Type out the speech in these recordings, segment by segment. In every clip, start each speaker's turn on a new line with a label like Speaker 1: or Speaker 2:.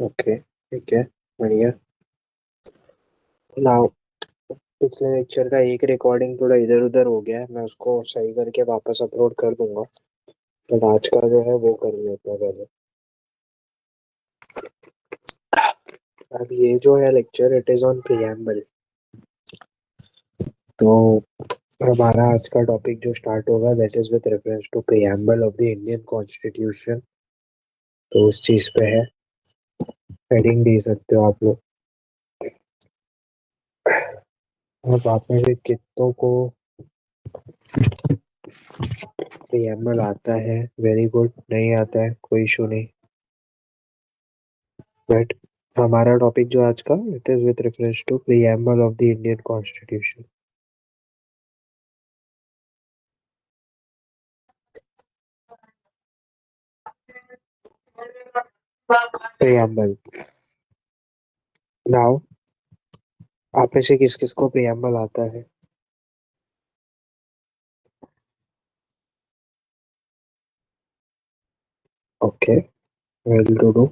Speaker 1: Okay, ठीक है। बढ़िया। नाउ, पिछले लेक्चर का एक रिकॉर्डिंग थोड़ा इधर उधर हो गया है, मैं उसको सही करके वापस अपलोड कर दूंगा। बट आज का जो है वो कर लेते हैं पहले। अब ये जो है lecture, it is on preamble. तो हमारा आज का टॉपिक जो स्टार्ट होगा that is with reference to preamble of the Indian constitution. तो उस चीज पे है। हेडिंग दे सकते हो आप लोग। अब आप में से कितनों को प्रियम्बल आता है? Very good. नहीं आता है कोई इशू नहीं। बट हमारा टॉपिक जो आज का, it is with reference to preamble of the Indian constitution. Preamble. Now, आप में से किस किस को प्रीएम्बल आता है? Okay, well to do.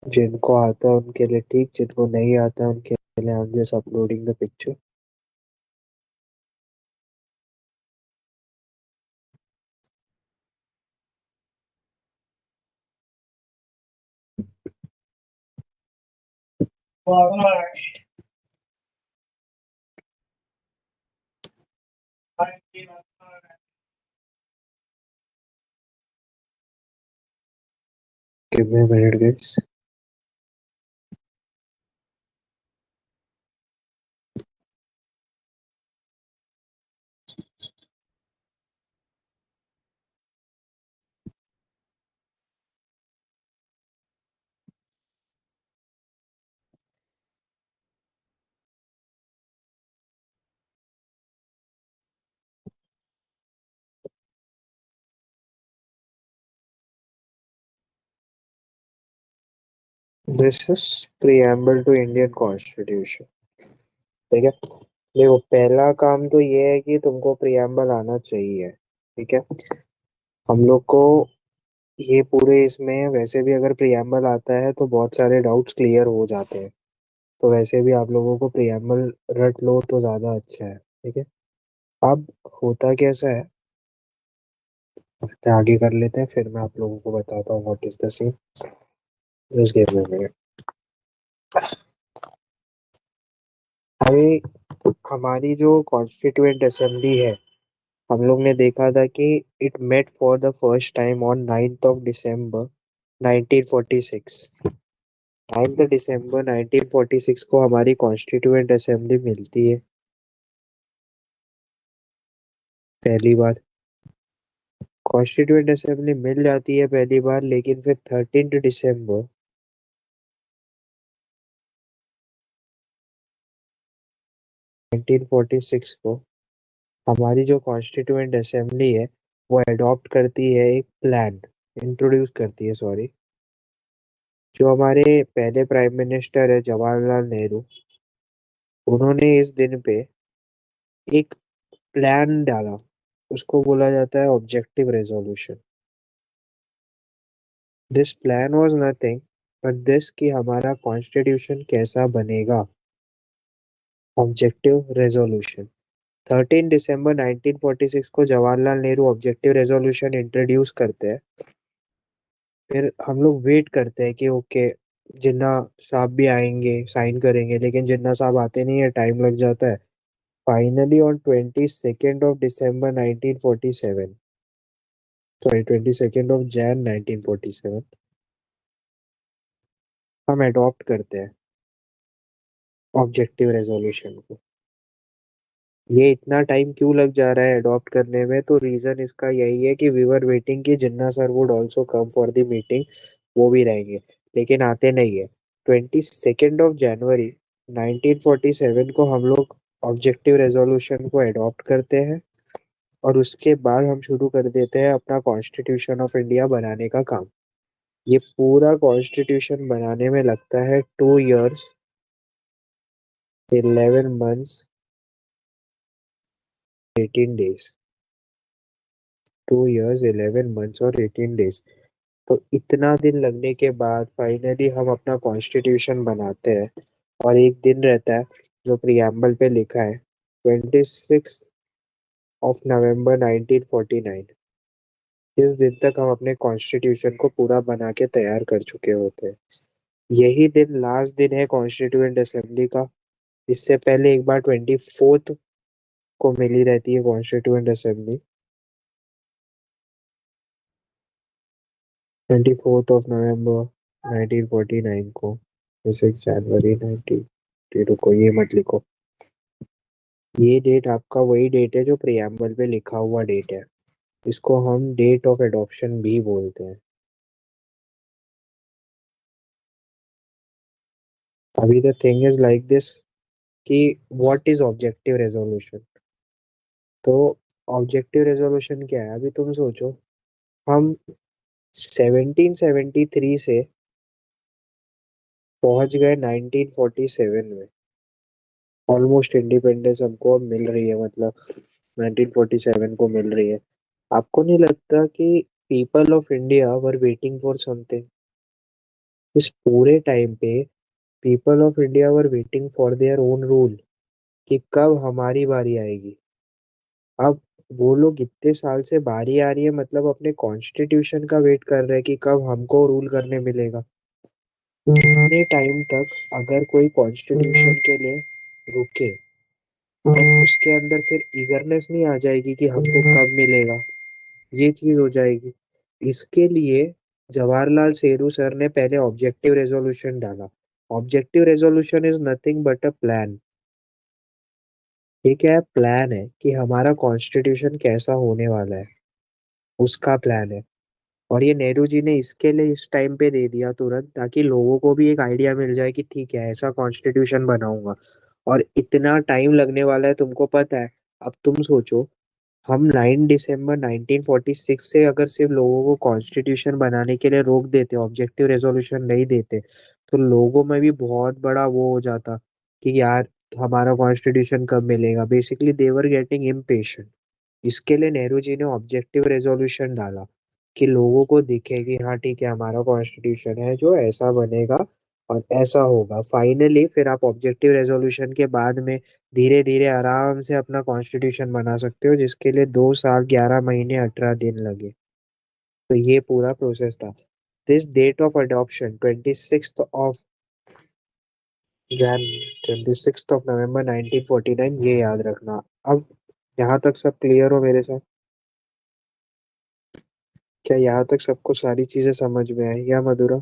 Speaker 1: जिनको आता है उनके लिए ठीक, जिनको नहीं आता है उनके लिए I am just uploading the picture. Give me minute guys. This is preamble to Indian constitution. ठीक है। देखो, पहला काम तो ये है कि तुमको प्रीएम्बल आना चाहिए। ठीक है। हम लोग को ये पूरे इसमें वैसे भी अगर प्रियम्बल आता है तो बहुत सारे डाउट्स क्लियर हो जाते हैं। तो वैसे भी आप लोगों को प्रियम्बल रट लो तो ज़्यादा अच्छा है। ठीक है। अब होता कैसा है, मैं आगे कर लेते हैं फिर मैं आप लोगों को बताता हूँ what is the scene. Just give me minute. अभी हमारी जो कॉन्स्टिट्यूएंट असेंबली है, हम लोग ने देखा था कि it met for the first time on 9th of December 1946। 9th दिसंबर 1946 को हमारी कॉन्स्टिट्यूएंट असेंबली मिलती है पहली बार। कॉन्स्टिट्यूएंट असेंबली मिल जाती है पहली बार, लेकिन फिर 13 दिसंबर 1946 को हमारी जो कॉन्स्टिट्यूएंट असेंबली है वो अडॉप्ट करती है एक प्लान, इंट्रोड्यूस करती है सॉरी। जो हमारे पहले प्राइम मिनिस्टर है जवाहरलाल नेहरू, उन्होंने इस दिन पे एक प्लान डाला। उसको बोला जाता है objective resolution. This plan was nothing but this कि हमारा कॉन्स्टिट्यूशन कैसा बनेगा। Objective resolution. 13 दिसंबर 1946 को Jawaharlal Nehru objective resolution introduce करते हैं। फिर हम लोग वेट करते हैं कि ओके, जिन्ना साहब भी आएंगे साइन करेंगे, लेकिन जिन्ना साहब आते नहीं है, टाइम लग जाता है। Finally on 22 of December 1947, sorry 22 of Jain 1947, हम अडॉप्ट करते हैं ऑब्जेक्टिव रेजोल्यूशन को। ये इतना टाइम क्यों लग जा रहा है अडॉप्ट करने में? तो रीजन इसका यही है कि वी वर वेटिंग कि Jinnah sir would also come for the meeting, वो भी रहेंगे, लेकिन आते नहीं है। 22 जनवरी 1947 को हम लोग ऑब्जेक्टिव रेजोल्यूशन को अडॉप्ट करते हैं और उसके बाद हम शुरू कर देते हैं अपना कॉन्स्टिट्यूशन ऑफ इंडिया बनाने का काम। ये पूरा कॉन्स्टिट्यूशन बनाने में लगता है 2 years 11 months 18 days। 2 years 11 months और 18 days। तो इतना दिन लगने के बाद फाइनली हम अपना कॉन्स्टिट्यूशन बनाते हैं। और एक दिन रहता है जो प्रियम्बल पे लिखा है, 26 नवंबर 1949। इस दिन तक हम अपने कॉन्स्टिट्यूशन को पूरा बना के तैयार कर चुके होते हैं। यही दिन लास्ट दिन है कॉन्स्टिट्यूएंट असेंबली का। इससे पहले एक बार 24th को मिली रहती है कॉन्स्टिट्यूएंट असेंबली, 24 नवंबर 1949 को। 6 जनवरी 19, रुको ये मत लिखो। ये डेट आपका वही डेट है जो प्रियम्बल पे लिखा हुआ डेट है। इसको हम डेट ऑफ एडॉप्शन भी बोलते हैं। अभी the thing is like this कि व्हाट इज ऑब्जेक्टिव रेजोल्यूशन। तो ऑब्जेक्टिव रेजोल्यूशन क्या है, अभी तुम सोचो। हम 1773 से पहुंच गए 1947 में। ऑलमोस्ट इंडिपेंडेंस हमको अब मिल रही है, मतलब 1947 को मिल रही है। आपको नहीं लगता कि people of India were waiting for something? इस पूरे टाइम पे people of India were waiting for their own rule, कि कब हमारी बारी आएगी। अब वो लोग इतने साल से बारी आ रही है, मतलब अपने कॉन्स्टिट्यूशन का वेट कर रहे हैं कि कब हमको रूल करने मिलेगा। इतने टाइम तक अगर कोई कॉन्स्टिट्यूशन के लिए रुके तो उसके अंदर फिर ईगरनेस नहीं आ जाएगी कि हमको कब मिलेगा। ये चीज हो जाएगी। इसके लिए जवाहरलाल नेहरू सर ने पहले ऑब्जेक्टिव रेजोल्यूशन डाला। Objective resolution is nothing but a plan. ये क्या है, प्लान है कि हमारा कॉन्स्टिट्यूशन कैसा होने वाला है, उसका प्लान है। और ये नेहरू जी ने इसके लिए इस टाइम पे दे दिया तुरंत, ताकि लोगों को भी एक आइडिया मिल जाए कि ठीक है ऐसा कॉन्स्टिट्यूशन बनाऊंगा। और इतना टाइम लगने वाला है तुमको पता है। अब तुम सोचो, हम 9 दिसंबर 1946 से अगर सिर्फ लोगों को कॉन्स्टिट्यूशन बनाने के लिए रोक देते, ऑब्जेक्टिव रेजोल्यूशन नहीं देते, तो लोगों में भी बहुत बड़ा वो हो जाता कि यार हमारा कॉन्स्टिट्यूशन कब मिलेगा। बेसिकली देवर गेटिंग इम्पेशेंट। इसके लिए नेहरू जी ने ऑब्जेक्टिव रेजोल्यूशन डाला कि लोगों को दिखे कि हाँ ठीक है हमारा कॉन्स्टिट्यूशन है जो ऐसा बनेगा और ऐसा होगा। फाइनली फिर आप ऑब्जेक्टिव रेजोल्यूशन के बाद में धीरे धीरे आराम से अपना कॉन्स्टिट्यूशन बना सकते हो, जिसके लिए 2 साल 11 महीने 18 दिन लगे। तो ये पूरा प्रोसेस था। This date of adoption 26 November 1949, ये याद रखना। अब यहाँ तक सब क्लियर हो मेरे साथ? क्या यहाँ तक सबको सारी चीजें समझ में आई या Madhura?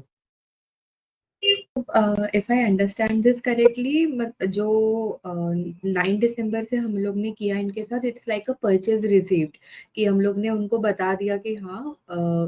Speaker 2: If I understand this correctly, जो 9 दिसंबर से हम लोग ने किया इनके साथ, it's like a purchase receipt, कि हम लोग ने उनको बता दिया कि हाँ,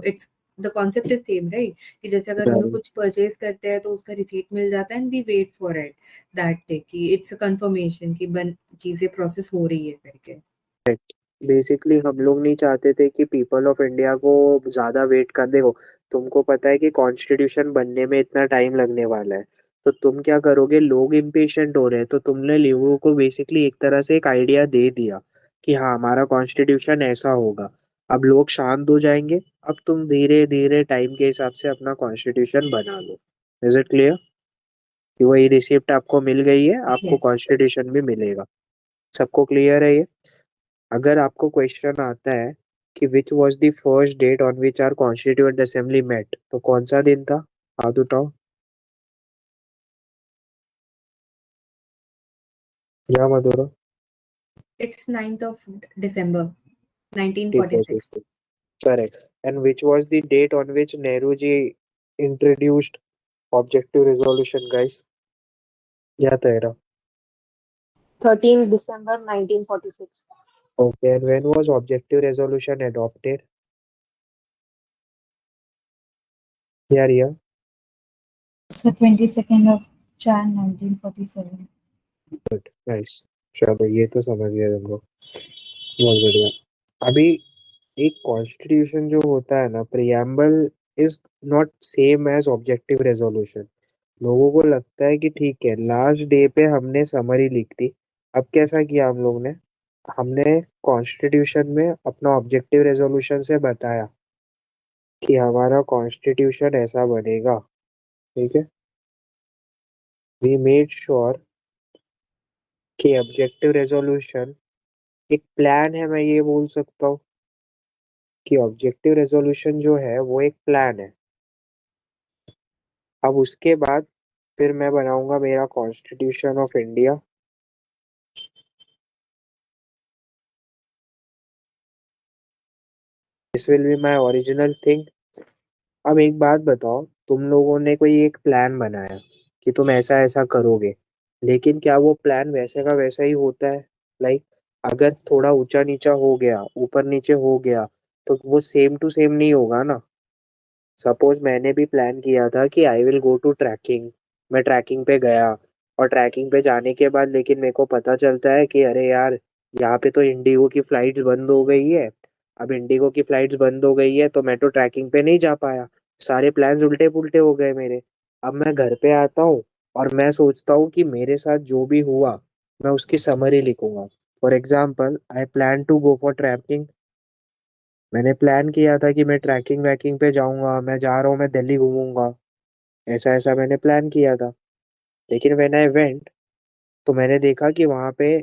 Speaker 2: it's the concept is same, right? कि जैसे अगर हम लोग कुछ परचेज करते हैं तो उसका रिसीट मिल जाता है, and we wait for it that day, कि इट्स अ कंफर्मेशन कि बन चीजें प्रोसेस हो रही है करके।
Speaker 1: बेसिकली हम लोग नहीं चाहते थे कि पीपल ऑफ इंडिया को ज्यादा वेट कर दे। वो तुमको पता है कि कॉन्स्टिट्यूशन बनने में इतना टाइम लगने वाला है। तो तुम क्या करोगे, लोग इम्पेशेंट हो रहे हैं तो तुमने लोगों को बेसिकली एक तरह से एक आइडिया दे दिया कि हाँ हमारा कॉन्स्टिट्यूशन ऐसा होगा। अब लोग शांत हो जाएंगे। अब तुम धीरे धीरे टाइम के हिसाब से अपना कॉन्स्टिट्यूशन बना लो। इज इट क्लियर कि वही रिसिप्ट आपको मिल गई है, आपको
Speaker 2: यस।
Speaker 1: कॉन्स्टिट्यूशन भी मिलेगा? सबको क्लियर है ये? अगर आपको क्वेश्चन आता है कि which was the first date on which our constituent assembly met, तो कौन सा दिन था? हाथ उठाओ या मधुरा।
Speaker 2: इट्स 9th of December
Speaker 1: ठीक है,
Speaker 2: 1946।
Speaker 1: Correct. And which was the date on which Nehru ji introduced objective resolution guys? या तेरा?
Speaker 3: 13 December 1946.
Speaker 1: Okay, and when was objective resolution adopted? या
Speaker 4: So 22nd of Jan 1947.
Speaker 1: Nice. चलो ये तो समझ गया तुम लोग, बहुत बढ़िया। अभी एक कॉन्स्टिट्यूशन जो होता है ना, preamble is not same as objective resolution. लोगों को लगता है कि ठीक है लास्ट डे पे हमने समरी लिख दी। अब कैसा किया हम लोग ने, हमने कॉन्स्टिट्यूशन में अपना ऑब्जेक्टिव रेजोल्यूशन से बताया कि हमारा कॉन्स्टिट्यूशन ऐसा बनेगा, ठीक है। वी मेड श्योर कि ऑब्जेक्टिव रेजोल्यूशन एक प्लान है, मैं ये बोल सकता हूँ कि ऑब्जेक्टिव रेजोल्यूशन जो है वो एक प्लान है। अब उसके बाद फिर मैं बनाऊंगा मेरा constitution of India. This will be my original thing. अब एक बात बताओ, तुम लोगों ने कोई एक प्लान बनाया कि तुम ऐसा ऐसा करोगे, लेकिन क्या वो प्लान वैसे का वैसा ही होता है? लाइक अगर थोड़ा ऊंचा नीचा हो गया, ऊपर नीचे हो गया, तो वो सेम टू सेम नहीं होगा ना। सपोज मैंने भी प्लान किया था कि I will go to trekking, मैं ट्रैकिंग पे गया, और ट्रैकिंग पे जाने के बाद लेकिन मेरे को पता चलता है कि अरे यार, यहाँ पे तो इंडिगो की फ्लाइट्स बंद हो गई है। अब इंडिगो की फ्लाइट्स बंद हो गई है तो मैं तो ट्रैकिंग पे नहीं जा पाया, सारे प्लान्स उल्टे पुल्टे हो गए मेरे। अब मैं घर पे आता हूँ और मैं सोचता हूँ कि मेरे साथ जो भी हुआ मैं उसकी समरी लिखूंगा। For example, I plan to go for trekking. मैंने प्लान किया था कि मैं ट्रैकिंग वैकिंग पे जाऊंगा, मैं जा रहा हूँ, मैं दिल्ली घूमूंगा, ऐसा ऐसा मैंने प्लान किया था। लेकिन व्हेन आई वेंट, तो मैंने देखा कि वहाँ पे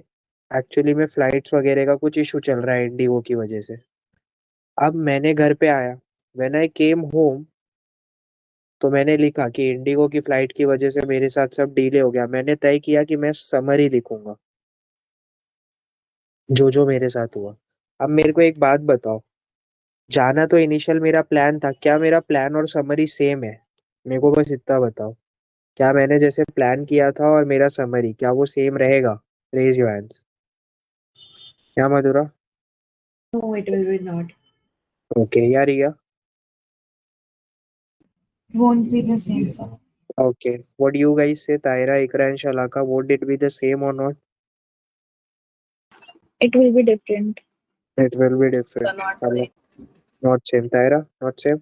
Speaker 1: एक्चुअली में फ्लाइट्स वगैरह का कुछ इशू चल रहा है इंडिगो की वजह से। अब मैंने घर पे आया, व्हेन आई केम होम, तो मैंने लिखा कि इंडिगो की फ्लाइट की वजह से मेरे साथ सब डिले हो गया। मैंने तय किया कि मैं समरी लिखूंगा जो जो मेरे साथ हुआ। अब मेरे को एक बात बताओ, जाना तो इनिशियल मेरा प्लान था, क्या मेरा प्लान और समरी सेम है? मेरे को बस इतना बताओ, क्या मैंने जैसे प्लान किया था और मेरा समरी क्या वो सेम रहेगा? Raise your hands. क्या Madhura?
Speaker 2: No, it will be not.
Speaker 1: Okay यार, Riya?
Speaker 4: Won't be the same, sir.
Speaker 1: Okay, what do you guys say? Tayra, Iqra and Shalaka, would it be the same और not?
Speaker 5: It will be different.
Speaker 1: It will be
Speaker 2: So
Speaker 1: different.
Speaker 2: not same.
Speaker 1: Not same, Tayra, not same.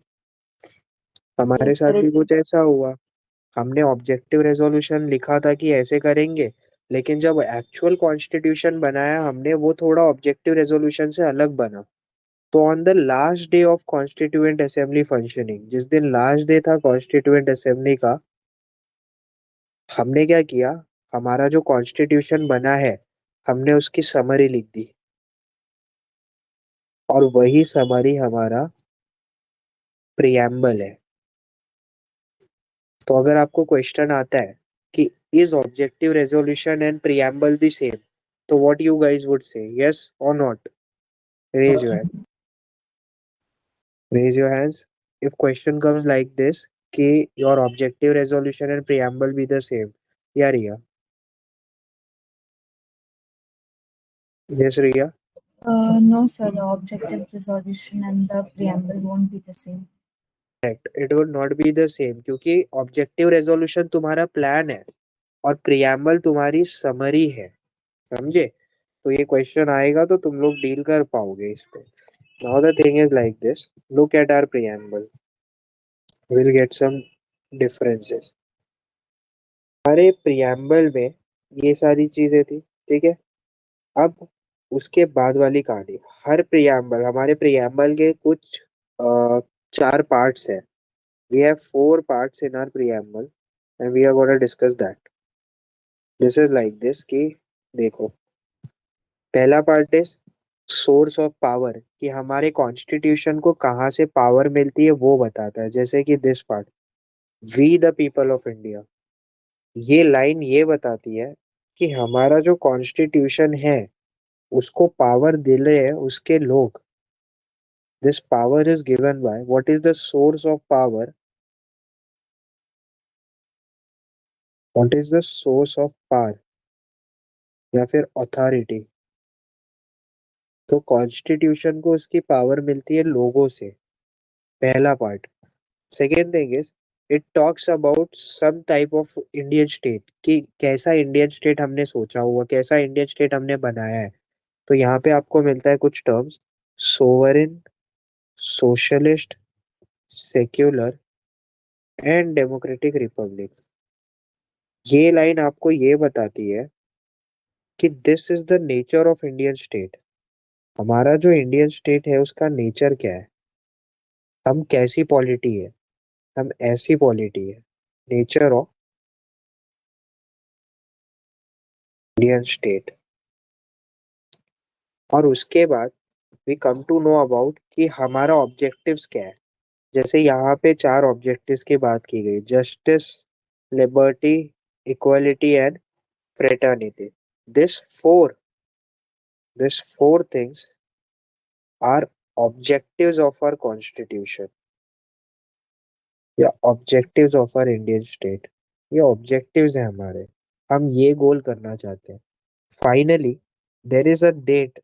Speaker 1: हमारे
Speaker 3: Yes,
Speaker 1: साथ
Speaker 3: sir.
Speaker 1: भी कुछ ऐसा हुआ। हमने objective resolution लिखा था कि ऐसे करेंगे, लेकिन जब एक्चुअल कॉन्स्टिट्यूशन बनाया हमने, वो थोड़ा ऑब्जेक्टिव रेजोल्यूशन से अलग बना। तो on the last day of constituent assembly functioning, जिस दिन लास्ट डे था कॉन्स्टिट्यूएंट असेंबली का, हमने क्या किया, हमारा जो कॉन्स्टिट्यूशन बना है हमने उसकी समरी लिख दी, और वही समरी हमारा प्रियम्बल है। तो अगर आपको क्वेश्चन आता है कि is objective resolution and preamble the same, तो what you guys would say, yes और not? Raise your hand, raise your hands if question comes like this कि your objective resolution and preamble be the same. या Riya? Yes Riya?
Speaker 4: No, sir. The objective resolution and the preamble won't be the same.
Speaker 1: It would not be the same, क्योंकि objective resolution तुम्हारा plan है और preamble तुम्हारी summary है, समझे? तो ये क्वेश्चन आएगा तो तुम लोग डील कर पाओगे इस पे। Now the thing is like this, look at our preamble, will get some differences. हमारे प्रियम्बल में ये सारी चीजें थी, ठीक है। अब उसके बाद वाली कहानी, हर प्रियम्बल, हमारे प्रियम्बल के कुछ अ, चार पार्ट्स हैं। We have four parts in our preamble and we are gonna discuss that. This is like this कि देखो, पहला part is source of power, कि हमारे कॉन्स्टिट्यूशन को कहाँ से पावर मिलती है वो बताता है। जैसे कि this part, we the people of India, ये लाइन ये बताती है कि हमारा जो कॉन्स्टिट्यूशन है उसको पावर दे रहे हैं उसके लोग। This power is given by, what is the source of power, what is the source of power या फिर अथॉरिटी। तो कॉन्स्टिट्यूशन को उसकी पावर मिलती है लोगों से, पहला part. Second thing is, it talks about some type of Indian state, कि कैसा इंडियन स्टेट हमने सोचा हुआ, कैसा इंडियन स्टेट हमने बनाया है। तो यहाँ पे आपको मिलता है कुछ terms, sovereign, socialist, secular and democratic Republic. ये लाइन आपको ये बताती है कि this is the nature of Indian state. हमारा जो इंडियन स्टेट है उसका नेचर क्या है। हम कैसी पॉलिटी है, हम ऐसी पॉलिटी है, नेचर ऑफ इंडियन स्टेट। और उसके बाद we come to know about कि हमारा ऑब्जेक्टिव्स क्या है। जैसे यहाँ पे 4 ऑब्जेक्टिव्स की बात की गई, justice, liberty, equality and fraternity. This four this four things are objectives of our constitution या objectives of our Indian state. ये ऑब्जेक्टिव्स हैं हमारे, हम ये गोल करना चाहते हैं। Finally there is a date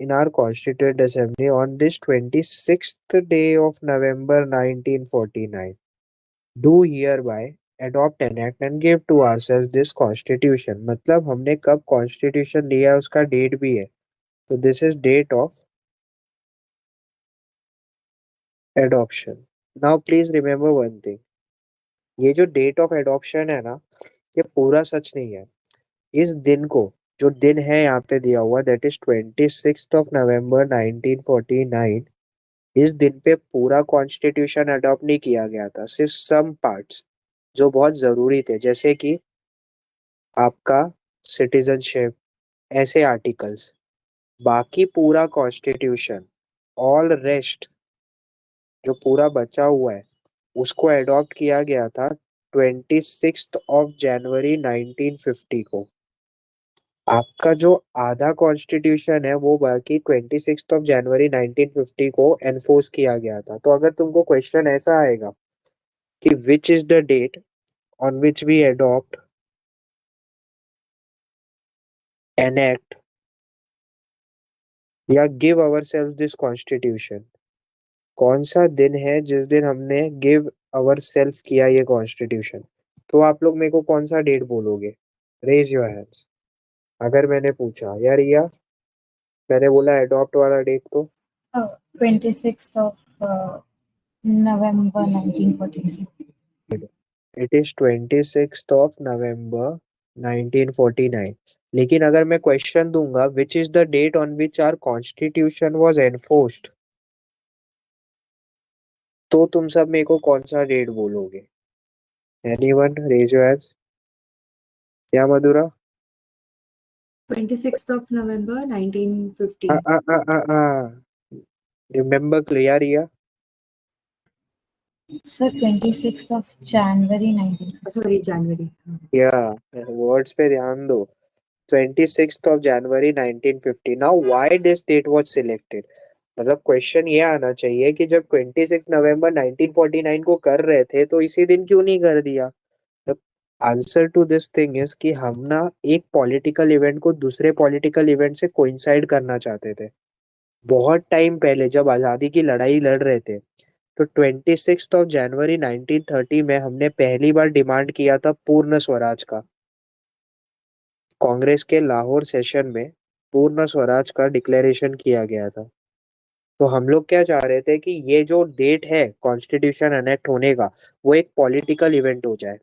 Speaker 1: in our Constituent Assembly on this 26th day of November 1949. Do hereby adopt an act and give to ourselves this constitution। मतलब हमने कब कॉन्स्टिट्यूशन लिया उसका डेट भी है। तो this is date of adoption. Now please remember one thing, ये जो डेट ऑफ एडॉप्शन है ना, ये पूरा सच नहीं है। इस दिन को, जो दिन है यहाँ पे दिया हुआ, दैट इज 26 नवंबर 1949, इस दिन पे पूरा कॉन्स्टिट्यूशन अडॉप्ट नहीं किया गया था, सिर्फ सम पार्ट्स जो बहुत जरूरी थे, जैसे कि आपका सिटीजनशिप, ऐसे आर्टिकल्स। बाकी पूरा कॉन्स्टिट्यूशन, ऑल रेस्ट, जो पूरा बचा हुआ है, उसको अडॉप्ट किया गया था 26 जनवरी 1950 को। आपका जो आधा कॉन्स्टिट्यूशन है वो बाकी 26 जनवरी 1950 को एनफोर्स किया गया था। तो अगर तुमको क्वेश्चन ऐसा आएगा कि which is the date on which we adopt an act या give ourselves this constitution, कौन सा दिन है जिस दिन हमने give ourselves किया ये कॉन्स्टिट्यूशन, तो आप लोग मेरे को कौन सा डेट बोलोगे? Raise your hands. अगर मैंने पूछा यार या मैंने बोला अडॉप्ट वाला डेट, तो
Speaker 4: 26th of November 1949.
Speaker 1: It is 26 November 1949। लेकिन अगर मैं क्वेश्चन दूंगा which is the date on which our constitution was enforced, तो तुम सब मेरे को कौन सा डेट बोलोगे? Anyone raise your hands. या Madhura?
Speaker 2: 26th of November 1950.
Speaker 1: Remember clear या?
Speaker 4: Sir, 26th of January 1950.
Speaker 2: Sorry, January.
Speaker 1: या वर्ड्स पे ध्यान दो। 26 जनवरी 1950। Now why this date was selected? मतलब क्वेश्चन ये आना चाहिए कि जब 26 नवंबर 1949 को कर रहे थे तो इसी दिन क्यों नहीं कर दिया? The answer to this thing is कि हम ना एक पॉलिटिकल इवेंट को दूसरे पॉलिटिकल इवेंट से कोइंसाइड करना चाहते थे। बहुत टाइम पहले जब आजादी की लड़ाई लड़ रहे थे, तो 26 जनवरी 1930 में हमने पहली बार डिमांड किया था पूर्ण स्वराज का। कांग्रेस के लाहौर सेशन में पूर्ण स्वराज का डिक्लेरेशन किया गया था। तो हम लोग क्या चाह रहे थे कि ये जो डेट है कॉन्स्टिट्यूशन अनेक्ट होने का, वो एक पॉलिटिकल इवेंट हो जाए।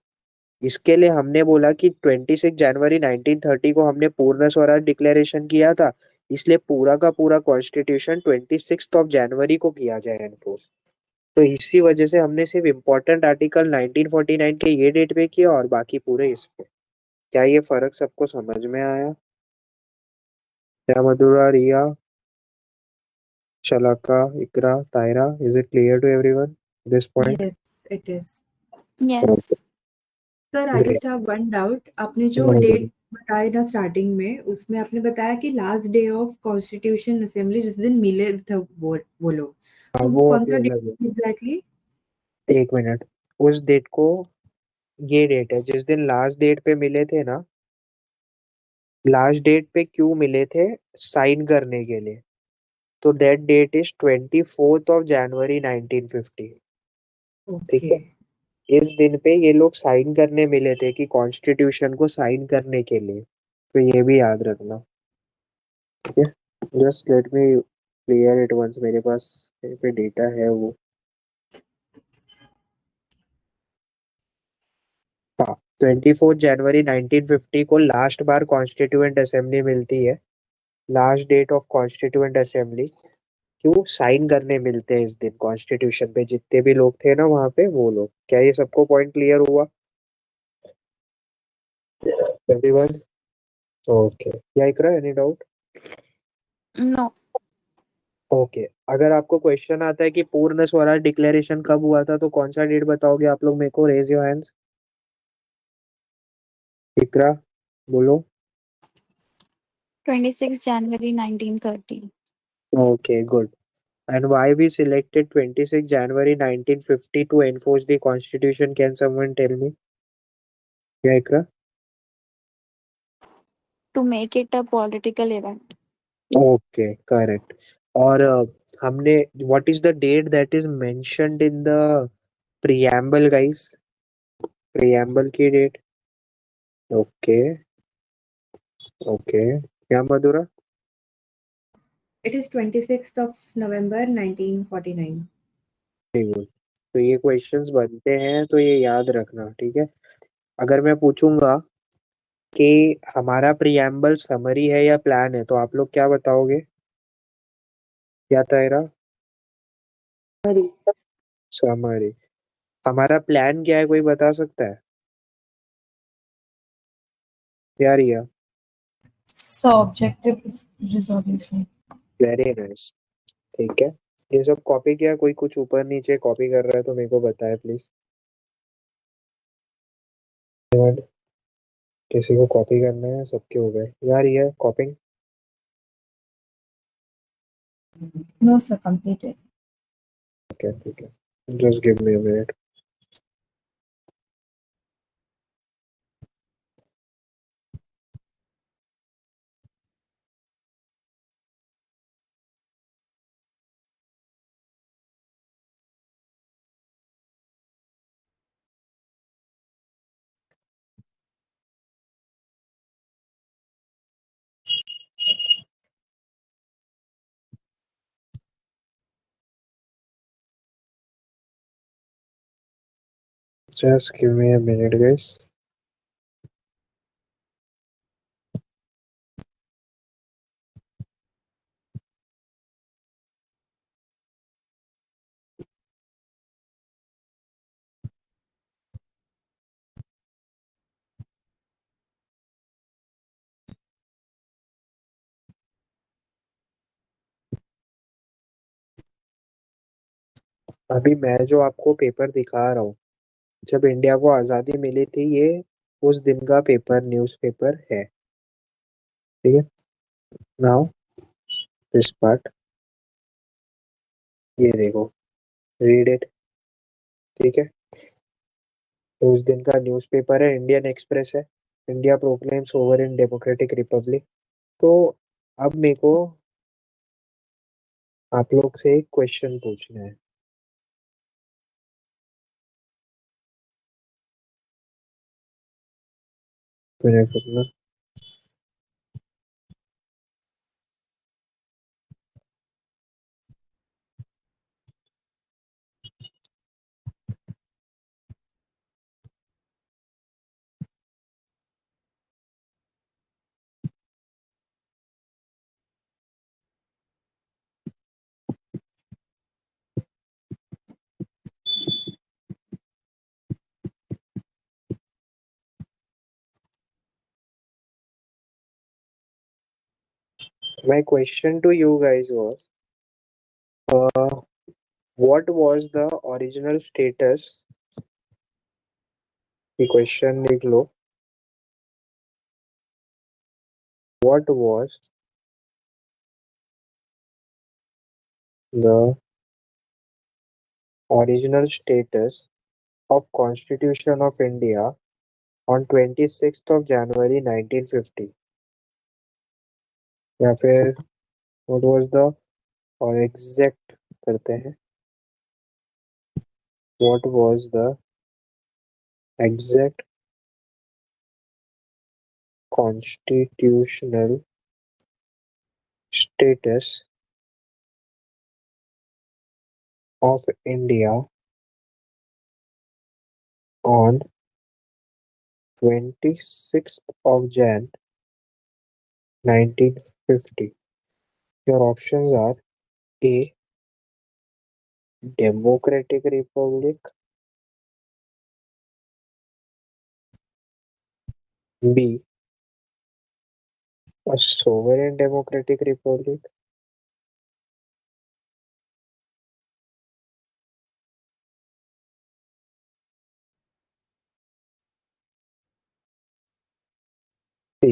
Speaker 1: इसके लिए हमने बोला कि 26 जनवरी 1930 को हमने पूर्ण स्वराज डिक्लेरेशन किया था, इसलिए पूरा का पूरा कॉन्स्टिट्यूशन 26 जनवरी को किया जाए एनफोर्स। तो इसी वजह से हमने सिर्फ इम्पोर्टेंट आर्टिकल 1949 के ये डेट पे किया और बाकी पूरे इस पे। क्या ये फर्क सबको समझ में आया? क्या Madhura, Riya, Shalaka, Iqra, Tayra, is it clear to everyone this point?
Speaker 2: Yes, it is.
Speaker 5: Yes.
Speaker 2: Sir I just have one doubt. आपने जो डेट बताया था स्टार्टिंग में, उसमें आपने बताया कि last day of constitution assembly जिस दिन मिले थे वो लोग, तो वो
Speaker 1: वो
Speaker 2: कौन
Speaker 1: अभी
Speaker 2: सा
Speaker 1: अलग
Speaker 2: डेट एग्जैक्टली?
Speaker 1: है। एक मिनट, उस डेट को, ये डेट है जिस दिन लास्ट डेट पे मिले थे ना। लास्ट डेट पे क्यों मिले थे? साइन करने के लिए। तो दैट डेट इज 24 जनवरी 1950। ठीक
Speaker 2: ओके।
Speaker 1: है, इस दिन पे ये लोग साइन करने मिले थे कि कॉन्स्टिट्यूशन को साइन करने के लिए। तो ये भी याद रखना। ठीक है, just let me clear it once. मेरे पास कहीं पे डेटा है वो। हाँ, 24 जनवरी 1950 को लास्ट बार कॉन्स्टिट्यूएंट असेंबली मिलती है। Last date of constituent assembly क्यों साइन करने मिलते हैं इस दिन कॉन्स्टिट्यूशन पे, जितने भी लोग थे ना वहां पे वो लोग। क्या ये सबको पॉइंट क्लियर हुआ एवरीवन? ओके, या इकरा एनी डाउट?
Speaker 4: No.
Speaker 1: ओके, अगर आपको क्वेश्चन आता है कि पूर्ण स्वराज डिक्लेरेशन कब हुआ था तो कौन सा डेट बताओगे आप लोग मेरे को? Raise your hands. इकरा बोलो।
Speaker 4: 26 January 1930.
Speaker 1: Okay good. And why we selected 26 January 1950 to enforce the constitution? Can someone tell me? Yeah, Ikra?
Speaker 4: To make it a political event.
Speaker 1: Okay, correct. और हमने what is the date that is mentioned in the preamble, guys? Preamble की date? Okay okay, क्या Madhura?
Speaker 2: It is 26th of November 1949.
Speaker 1: Very good. तो ये questions बनते हैं तो ये याद रखना, ठीक है? अगर मैं पूछूंगा कि हमारा प्रियम्बल समरी है या प्लान है तो आप लोग क्या बताओगे? क्या तायरा?
Speaker 3: Sorry.
Speaker 1: समरी। हमारा प्लान क्या है, कोई बता सकता है? क्या रिया?
Speaker 4: So objective resolution.
Speaker 1: Very nice. ठीक है, ये सब कॉपी किया? कोई कुछ ऊपर नीचे कॉपी कर रहा है तो मेरे को बताए प्लीज। किसी को कॉपी करना है? सबके हो गए यार ये कॉपिंग?
Speaker 4: No, sir, completed.
Speaker 1: ओके ठीक है, just give me a minute. Just give me a minute guys. अभी मैं जो आपको पेपर दिखा रहा हूँ, जब इंडिया को आज़ादी मिली थी, ये उस दिन का पेपर, न्यूज़पेपर है। ठीक है, नाउ दिस पार्ट, ये देखो, रीड इट। ठीक है, तो उस दिन का न्यूज़पेपर है, इंडियन एक्सप्रेस है। India proclaim sovereign democratic Republic. तो अब मेरे को आप लोग से एक क्वेश्चन पूछना है। मिनट रुकना। My question to you guys was, what was the original status? The question लिख लो। What was the original status of Constitution of India on 26th of January 1950? या फिर what was the, और exact करते हैं, what was the exact constitutional status of India on 26th of Jan 1950? Your options are A democratic republic, B a sovereign democratic republic, C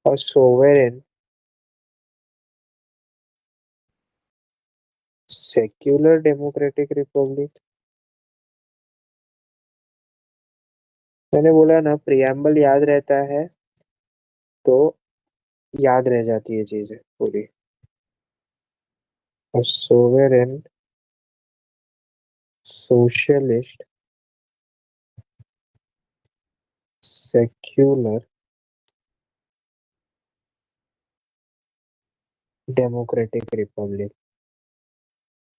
Speaker 1: a sovereign secular democratic republic। मैंने बोला ना preamble याद रहता है तो याद रह जाती है चीजें पूरी। a sovereign socialist secular democratic Republic.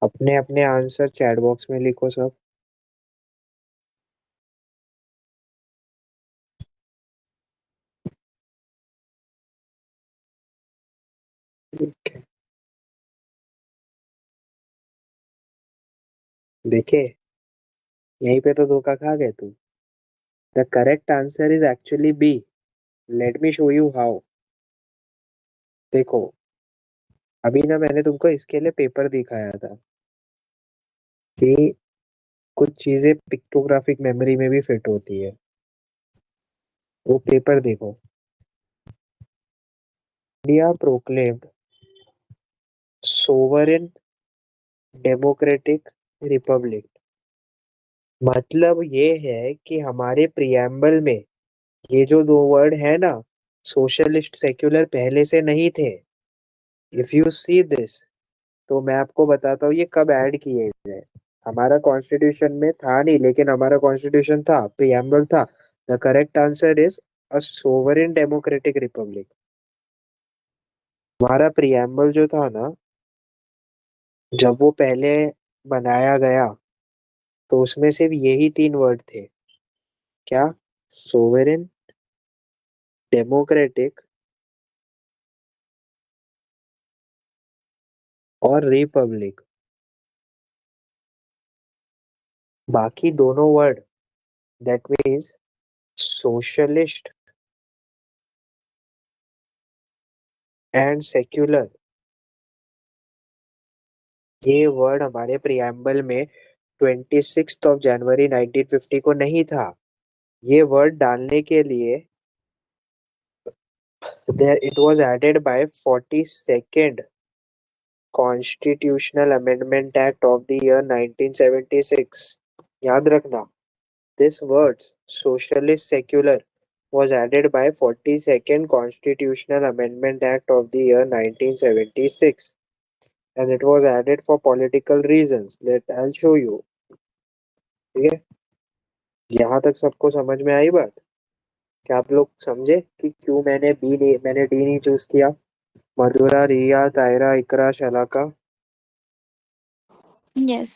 Speaker 1: अपने अपने आंसर चैट बॉक्स में लिखो सब। ठीक है। देखे, यहीं पे तो धोखा खा गए तुम। The correct answer is actually B. Let me show you how. देखो, अभी ना मैंने तुमको इसके लिए पेपर दिखाया था कि कुछ चीजें पिक्टोग्राफिक मेमोरी में भी फिट होती है। वो पेपर देखो। India proclaimed sovereign democratic Republic. मतलब ये है कि हमारे प्रियम्बल में ये जो दो वर्ड है ना, सोशलिस्ट सेक्युलर, पहले से नहीं थे। इफ यू सी दिस, तो मैं आपको बताता हूँ ये कब ऐड किए गए। हमारा कॉन्स्टिट्यूशन में था नहीं, लेकिन हमारा कॉन्स्टिट्यूशन था, प्रियम्बल था। The correct answer is a sovereign democratic Republic. हमारा प्रियम्बल जो था ना, जब वो पहले बनाया गया, तो उसमें सिर्फ यही तीन वर्ड थे। क्या? सोवरेन, डेमोक्रेटिक और रिपब्लिक। बाकी दोनों word, that means socialist and secular, ये वर्ड हमारे प्रियम्बल में 26 जनवरी 1950 को नहीं था। ये वर्ड डालने के लिए there it was added by 42nd Constitutional Amendment Act of the year 1976। याद रखना, this words socialist secular was added by 42nd Constitutional Amendment Act of the year 1976, and it was added for political reasons। I'll show you। ठीक है, यहाँ तक सबको समझ में आई बात? क्या आप लोग समझे कि क्यों मैंने डी नहीं चूज किया? मधुरा, रिया, तायरा, इकरा, शलाका।
Speaker 3: Yes.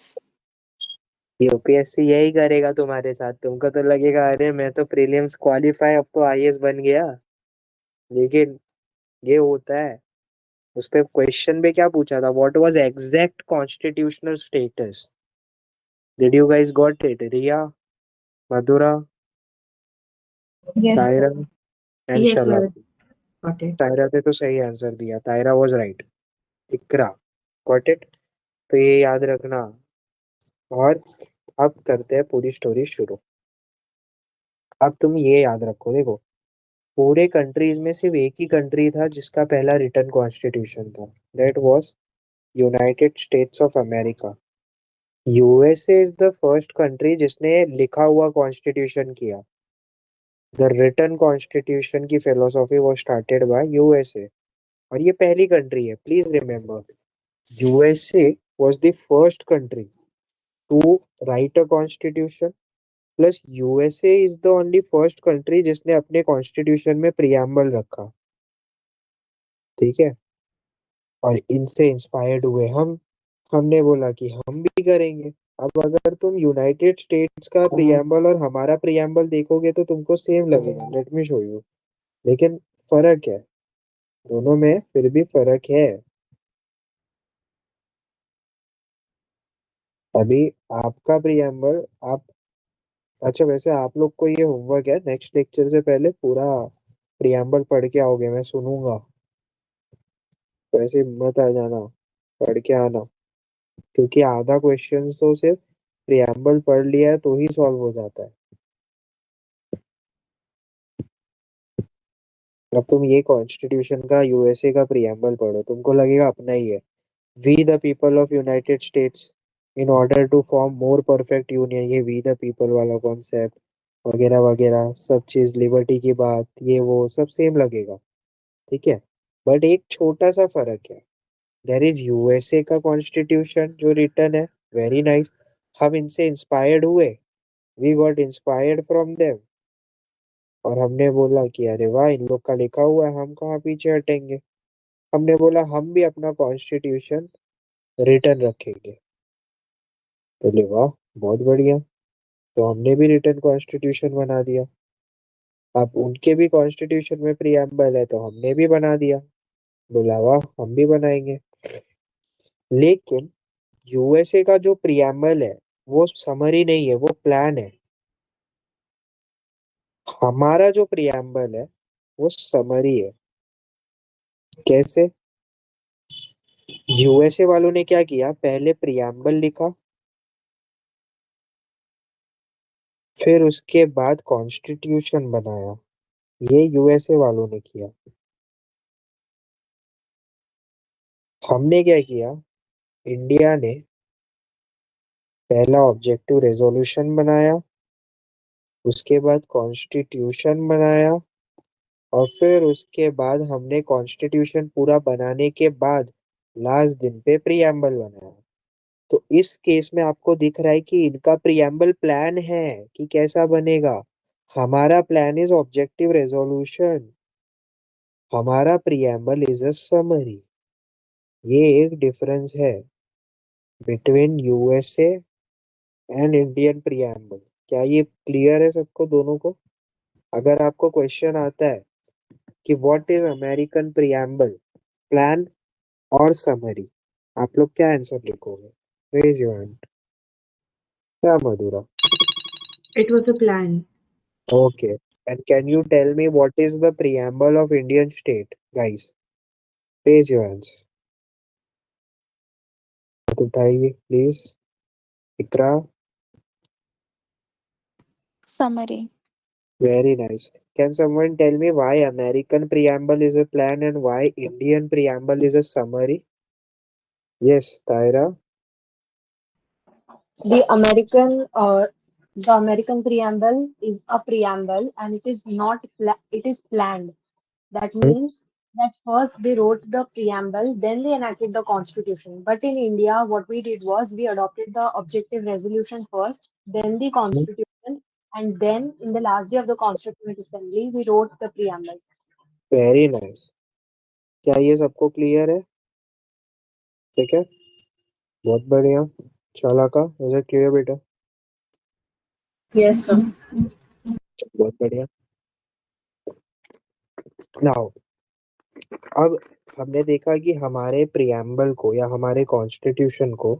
Speaker 1: यूपीएससी यही करेगा तुम्हारे साथ। तुमको तो लगेगा अरे मैं तो प्रीलिम्स क्वालिफाई, अब तो आईएएस बन गया। लेकिन ये होता है। उस पे क्वेश्चन में क्या पूछा था? What was exact constitutional status? Did you guys got it? Riya, Madhura,
Speaker 4: Yes,
Speaker 1: Tayra
Speaker 4: sir.
Speaker 1: And
Speaker 2: Yes, sir.
Speaker 1: Shalaka.
Speaker 2: Got it.
Speaker 1: Tayra ने तो सही आंसर दिया, Tayra was right. Iqra got it. तो ये याद रखना। और अब करते हैं पूरी स्टोरी शुरू। अब तुम ये याद रखो, देखो, पूरे कंट्रीज में सिर्फ एक ही कंट्री था जिसका पहला रिटन कॉन्स्टिट्यूशन था। That was United States of America. USA is the first country जिसने लिखा हुआ कॉन्स्टिट्यूशन किया। द रिटन कॉन्स्टिट्यूशन की philosophy was started by USA, और ये पहली कंट्री है, please remember. USA was the first country to write a constitution, plus USA is the only first country जिसने अपने कॉन्स्टिट्यूशन में प्रियम्बल रखा। ठीक है, और इनसे इंस्पायर्ड हुए हमने बोला कि हम भी करेंगे। अब अगर तुम यूनाइटेड स्टेट्स का प्रियम्बल और हमारा प्रियम्बल देखोगे तो तुमको सेम लगेगा। Late me show you. लेकिन फर्क है, दोनों में फिर भी फर्क है। अभी आपका प्रियम्बल आप, अच्छा वैसे आप लोग को ये होमवर्क है, नेक्स्ट लेक्चर से पहले पूरा प्रियम्बल पढ़ के आओगे, मैं सुनूंगा। तो ऐसे मत आ जाना, पढ़ के आना, क्योंकि आधा क्वेश्चन तो सिर्फ प्रियम्बल पढ़ लिया है तो ही सॉल्व हो जाता है। अब तुम ये कॉन्स्टिट्यूशन का यूएसए का प्रियम्बल पढ़ो, तुमको लगेगा अपना ही है। We the people of United States in order to form more perfect union, ये वी द पीपल वाला कॉन्सेप्ट वगैरह वगैरह सब चीज, लिबर्टी की बात, ये वो सब सेम लगेगा। ठीक है, बट एक छोटा सा फर्क है। देयर इज यूएसए का कॉन्स्टिट्यूशन जो रिटर्न है, वेरी नाइस, हम इनसे इंस्पायर्ड हुए, we got inspired from them, और हमने बोला कि अरे वाह इन लोग का लिखा हुआ है, हम कहाँ पीछे हटेंगे। हमने बोला हम भी अपना कॉन्स्टिट्यूशन रिटर्न रखेंगे। बोले वाह, बहुत बढ़िया, तो हमने भी रिटर्न कॉन्स्टिट्यूशन बना दिया। अब उनके भी कॉन्स्टिट्यूशन में प्रियम्बल है तो हमने भी बना दिया। बोला वाह, हम भी बनाएंगे। लेकिन यूएसए का जो प्रियम्बल है वो समरी नहीं है, वो प्लान है। हमारा जो प्रियम्बल है वो समरी है। कैसे? यूएसए वालों ने क्या किया, पहले प्रियम्बल लिखा, फिर उसके बाद कॉन्स्टिट्यूशन बनाया। ये यूएसए वालों ने किया। हमने क्या किया, इंडिया ने पहला ऑब्जेक्टिव रेजोल्यूशन बनाया, उसके बाद कॉन्स्टिट्यूशन बनाया, और फिर उसके बाद हमने कॉन्स्टिट्यूशन पूरा बनाने के बाद लास्ट दिन पे प्रियम्बल बनाया। तो इस केस में आपको दिख रहा है कि इनका प्रियम्बल प्लान है कि कैसा बनेगा। हमारा प्लान इज ऑब्जेक्टिव रेजोल्यूशन, हमारा प्रियम्बल इज अ समरी। ये एक डिफरेंस है between USA and Indian preamble. क्या ये क्लियर है सबको, दोनों को? अगर आपको क्वेश्चन आता है कि what is American preamble, plan और समरी, आप लोग क्या आंसर लिखोगे? Raise your hand. क्या Madhura?
Speaker 2: It was a plan.
Speaker 1: Okay. And can you tell me what is the preamble of Indian state, guys? Raise your hands. हाथ उठाइए please. Iqra.
Speaker 4: Summary.
Speaker 1: Very nice. Can someone tell me why American preamble is a plan and why Indian preamble is a summary? Yes, Tyra.
Speaker 3: The American preamble is a preamble and it is not it is planned. That
Speaker 1: Hmm?
Speaker 3: means that first they wrote the preamble, then they enacted the constitution. But in India, what we did was we adopted the objective resolution first, then the constitution, and then in the last day of the Constituent Assembly, we wrote the preamble.
Speaker 1: Very nice. क्या ये सबको clear है? ठीक है, बहुत बढ़िया। चालाका, is it clear बेटा?
Speaker 4: Yes, sir.
Speaker 1: बहुत बढ़िया। नाउ अब हमने देखा कि हमारे प्रियम्बल को या हमारे कॉन्स्टिट्यूशन को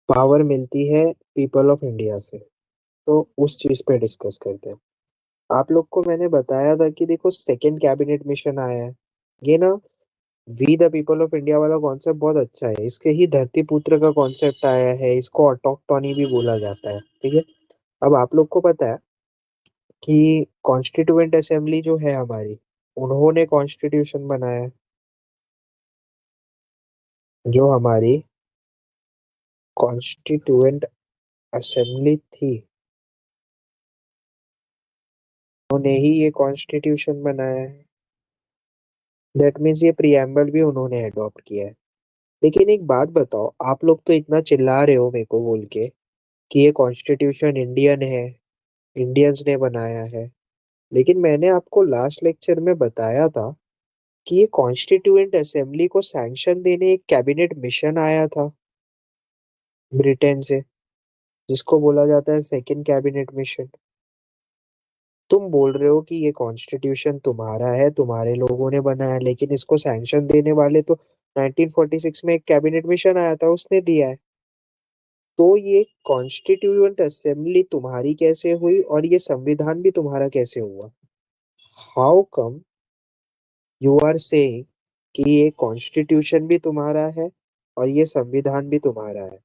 Speaker 1: पावर मिलती है पीपल ऑफ इंडिया से। तो उस चीज पे डिस्कस करते हैं। आप लोग को मैंने बताया था कि देखो सेकंड कैबिनेट मिशन आया है, ये ना we the people of India वाला कॉन्सेप्ट बहुत अच्छा है। इसके ही धरती पुत्र का कॉन्सेप्ट आया है, इसको ऑटोक्टोनी भी बोला जाता है। ठीक है, अब आप लोग को पता है कि कॉन्स्टिट्यूएंट असेंबली जो है हमारी, उन्होंने कॉन्स्टिट्यूशन बनाया है। जो हमारी कॉन्स्टिट्यूएंट असेंबली थी, उन्होंने ही ये कॉन्स्टिट्यूशन बनाया है। दैट मीन्स ये प्रियम्बल भी उन्होंने अडॉप्ट किया है। लेकिन एक बात बताओ, आप लोग तो इतना चिल्ला रहे हो मेरे को बोल के कि ये कॉन्स्टिट्यूशन इंडियन है, इंडियंस ने बनाया है, लेकिन मैंने आपको लास्ट लेक्चर में बताया था कि ये कॉन्स्टिट्यूएंट असेंबली को सैंक्शन देने एक कैबिनेट मिशन आया था ब्रिटेन से, जिसको बोला जाता है सेकंड कैबिनेट मिशन। तुम बोल रहे हो कि ये कॉन्स्टिट्यूशन तुम्हारा है, तुम्हारे लोगों ने बनाया, लेकिन इसको सैंक्शन देने वाले तो 1946 में एक कैबिनेट मिशन आया था, उसने दिया है। तो ये कॉन्स्टिट्यूएंट असेंबली तुम्हारी कैसे हुई और ये संविधान भी तुम्हारा कैसे हुआ? How come you are saying कि ये कॉन्स्टिट्यूशन भी तुम्हारा है और ये संविधान भी तुम्हारा है?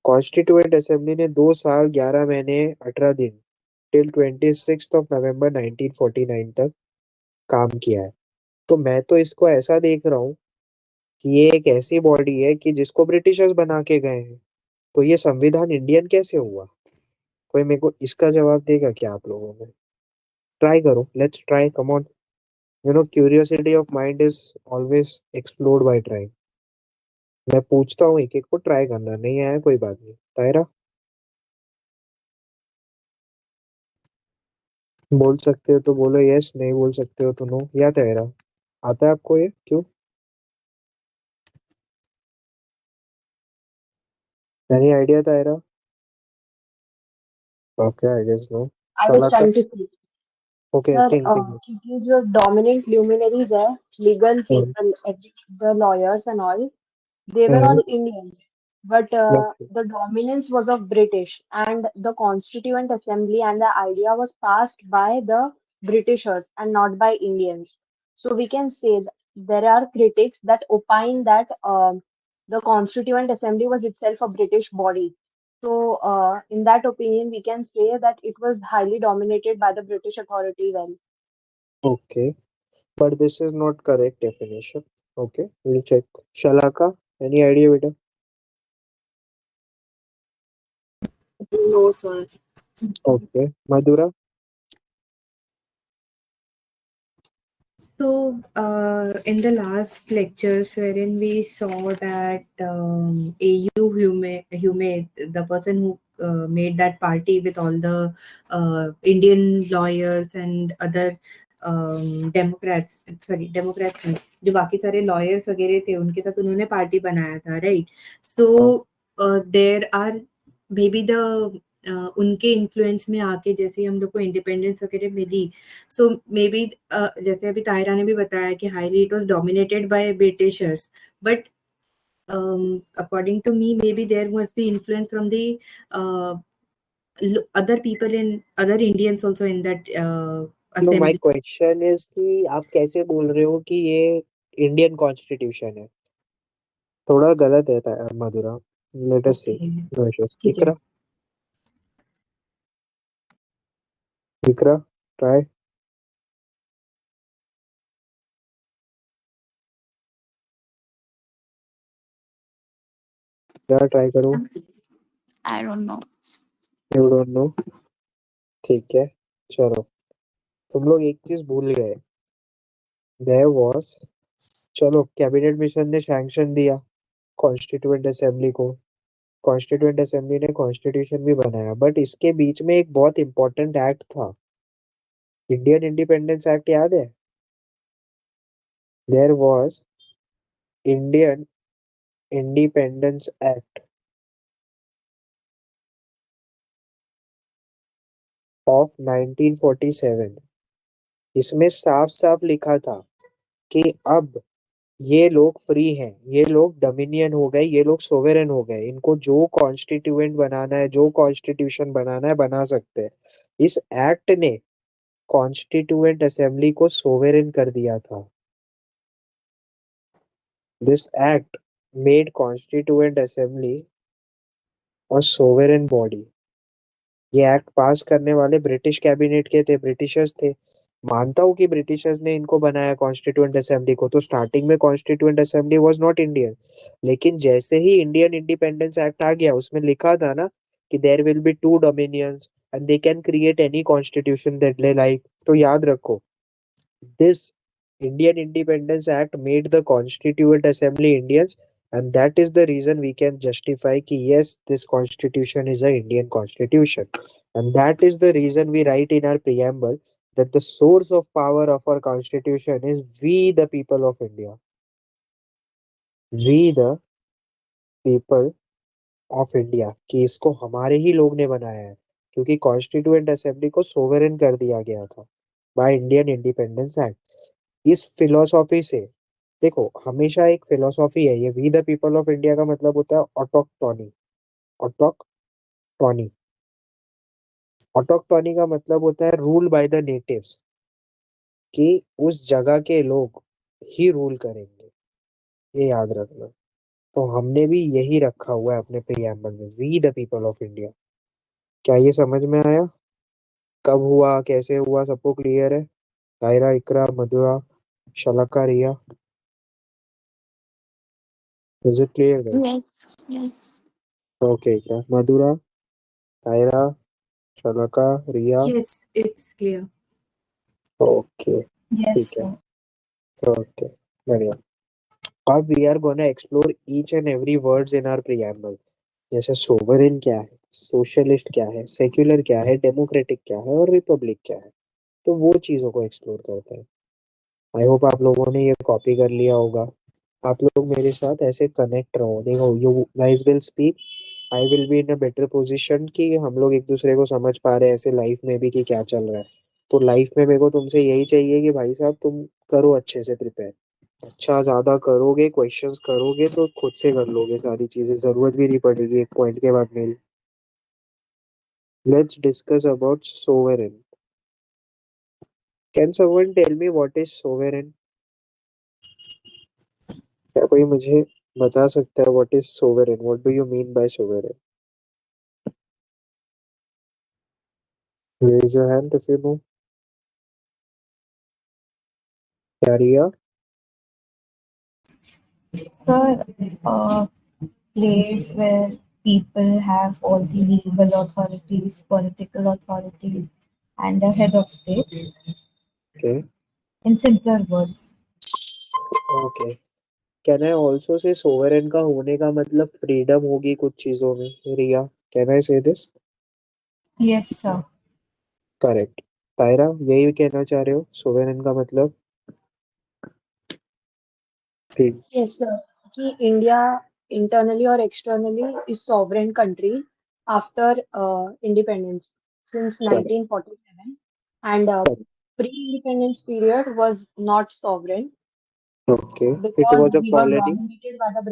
Speaker 1: कॉन्स्टिट्यूएंट असेंबली ने 2 साल 11 महीने 18 दिन टिल 26 नवंबर 1949 तक काम किया है। तो मैं तो इसको ऐसा देख रहा हूँ कि ये एक ऐसी बॉडी है कि जिसको ब्रिटिशर्स बना के गए हैं। तो ये संविधान इंडियन कैसे हुआ? कोई मेरे को इसका जवाब देगा क्या आप लोगों में? ट्राई करो, let's try, come on. Curiosity of mind is always explored bye trying. मैं पूछता हूँ, एक एक को ट्राई करना, नहीं आया कोई बात नहीं। तायरा, बोल सकते हो तो बोलो यस, नहीं बोल सकते हो तो नो। या तायरा, आता है आपको ये? क्यों? Any idea Taira? Okay, I guess no.
Speaker 3: I was
Speaker 1: Shalaka?
Speaker 3: trying to see.
Speaker 1: Okay,
Speaker 3: Sir,
Speaker 1: think.
Speaker 3: क्योंकि जो dominant luminaries है, legal people, the lawyers and all, they were all Indians, but the dominance was of British, and the Constituent Assembly and the idea was passed by the Britishers and not by Indians. So we can say that there are critics that opine that the Constituent Assembly was itself a British body. So in that opinion, we can say that it was highly dominated by the British authority. Well,
Speaker 1: okay, but this is not correct definition. Okay, we'll check. Shalaka, any idea, beta?
Speaker 4: No, sir.
Speaker 1: Okay, Madhura.
Speaker 2: So, in the last lectures, wherein we saw that AU Hume, the person who made that party with all the Indian lawyers and other Democrats नहीं, जो बाकी सारे lawyers वगैरह थे उनके साथ उन्होंने party बनाया था, right? So there are may be the उनके इन्फ्लुएंस में आके जैसे हम लोग को इंडिपेंडेंस वगैरह मिली, सो मे बी जैसे अभी ताहिरा ने भी बताया कि highly it was dominated by Britishers, but according to me maybe there must be influence from the other people in other Indians also in that
Speaker 1: no, my
Speaker 2: assembly.
Speaker 1: क्वेश्चन इज कि आप कैसे बोल रहे हो कि ये इंडियन कॉन्स्टिट्यूशन है? थोड़ा गलत है मधुरा। लेट अस सी।
Speaker 2: Okay, ठीक है।
Speaker 1: इकरा, इकरा, ट्राई। क्या ट्राई करूं?
Speaker 4: I don't know.
Speaker 1: You don't know? ठीक है, चलो। तुम लोग एक चीज भूल गए। देयर वाज, चलो, कैबिनेट मिशन ने सैंक्शन दिया कॉन्स्टिट्यूएंट असेंबली को। कॉन्स्टिट्यूएंट असेंबली ने कॉन्स्टिट्यूशन भी बनाया, बट इसके बीच में एक बहुत इंपॉर्टेंट एक्ट था, इंडियन इंडिपेंडेंस एक्ट, याद है? There was Indian independence act of 1947। इसमें साफ साफ लिखा था कि अब ये लोग फ्री हैं, ये लोग डोमिनियन हो गए, ये लोग सोवेरेन हो गए, इनको जो कॉन्स्टिट्यूएंट बनाना है, जो कॉन्स्टिट्यूशन बनाना है, बना सकते हैं। इस एक्ट ने कॉन्स्टिट्यूएंट असेंबली को सोवेरेन कर दिया था। This act made constituent assembly और सोवेरेन बॉडी। ये एक्ट पास करने वाले ब्रिटिश कैबिनेट के थे, ब्रिटिशर्स थे। मानता हूँ कि ब्रिटिशर्स ने इनको बनाया कॉन्स्टिट्यूएंट असेंबली को, तो स्टार्टिंग में constituent assembly was not Indian. लेकिन जैसे ही इंडियन इंडिपेंडेंस एक्ट आ गया, उसमें लिखा था ना कि there will be two dominions and they can create any constitution that they like. तो याद रखो, this Indian Independence Act made the Constituent Assembly Indians, and that is the reason we can justify कि yes, this constitution is a Indian constitution, and that is the reason we write in our preamble that the source of power of our constitution is we the people of India, we the people of India, कि इसको हमारे ही लोग ने बनाया है, क्योंकि constituent assembly को sovereign कर दिया गया था बाय इंडियन इंडिपेंडेंस एक्ट। इस फिलोसॉफी से, देखो, हमेशा एक फिलोसॉफी है ये, we the people of India का मतलब होता है ऑटोक्टोनी। ऑटोक्टोनी। ऑटोक्टोनी का मतलब होता है रूल बाय द नेटिव्स, कि उस जगह के लोग ही रूल करेंगे, ये याद रखना। तो हमने भी यही रखा हुआ है अपने प्रियम्बल में, we the people of India. क्या ये समझ में आया? कब हुआ, कैसे हुआ, सबको क्लियर है? Tayra, Iqra, Madhura, Shalaka, Riya, is it clear guys?
Speaker 4: Yes, yes.
Speaker 1: Okay, Iqra, Madhura, Tayra, Shalaka, Riya.
Speaker 2: Yes, it's clear.
Speaker 1: Okay,
Speaker 4: Yes,
Speaker 1: ठीक है।
Speaker 4: sir.
Speaker 1: ओके, बढ़िया। अब we are gonna explore each and every words in our preamble. जैसे सोवरेन क्या है, सोशलिस्ट क्या है, सेक्युलर क्या है, डेमोक्रेटिक क्या है और रिपब्लिक क्या है, तो वो चीजों को एक्सप्लोर करते हैं। आई होप आप लोगों ने ये कॉपी कर लिया होगा। आप लोग मेरे साथ ऐसे कनेक्ट रहो, देखो you guys will speak, I will be in a better position कि हम लोग एक दूसरे को समझ पा रहे हैं ऐसे लाइफ में भी कि क्या चल रहा है। तो लाइफ में मेरे को तुमसे यही चाहिए कि भाई साहब तुम करो अच्छे से प्रिपेयर। अच्छा ज्यादा करोगे, क्वेश्चंस करोगे तो खुद से कर लोगे सारी चीजें, जरूरत भी नहीं पड़ेगी एक पॉइंट के बाद मेरी। Let's discuss about sovereign. Can someone tell me what is sovereign? क्या कोई मुझे बता सकता है what is sovereign? What do you mean by sovereign? Raise your hand if you know. कैरिया।
Speaker 4: Sir, place where people have all the legal authorities, political authorities, and a head of state.
Speaker 1: Okay.
Speaker 4: In simpler words.
Speaker 1: Okay, can I also say sovereign का होने का मतलब freedom होगी कुछ चीजों में? रिया, can I से दिस?
Speaker 4: Yes, sir.
Speaker 1: करेक्ट। तायरा, यही कहना चाह रहे हो सोवेरेन का मतलब? Free-
Speaker 3: Yes, sir. कि India internally or externally is sovereign country after independence since
Speaker 1: correct.
Speaker 3: 1947, and pre-independence period was not sovereign
Speaker 1: okay, it
Speaker 3: because
Speaker 1: was a
Speaker 3: we were
Speaker 1: colony.
Speaker 3: dominated by the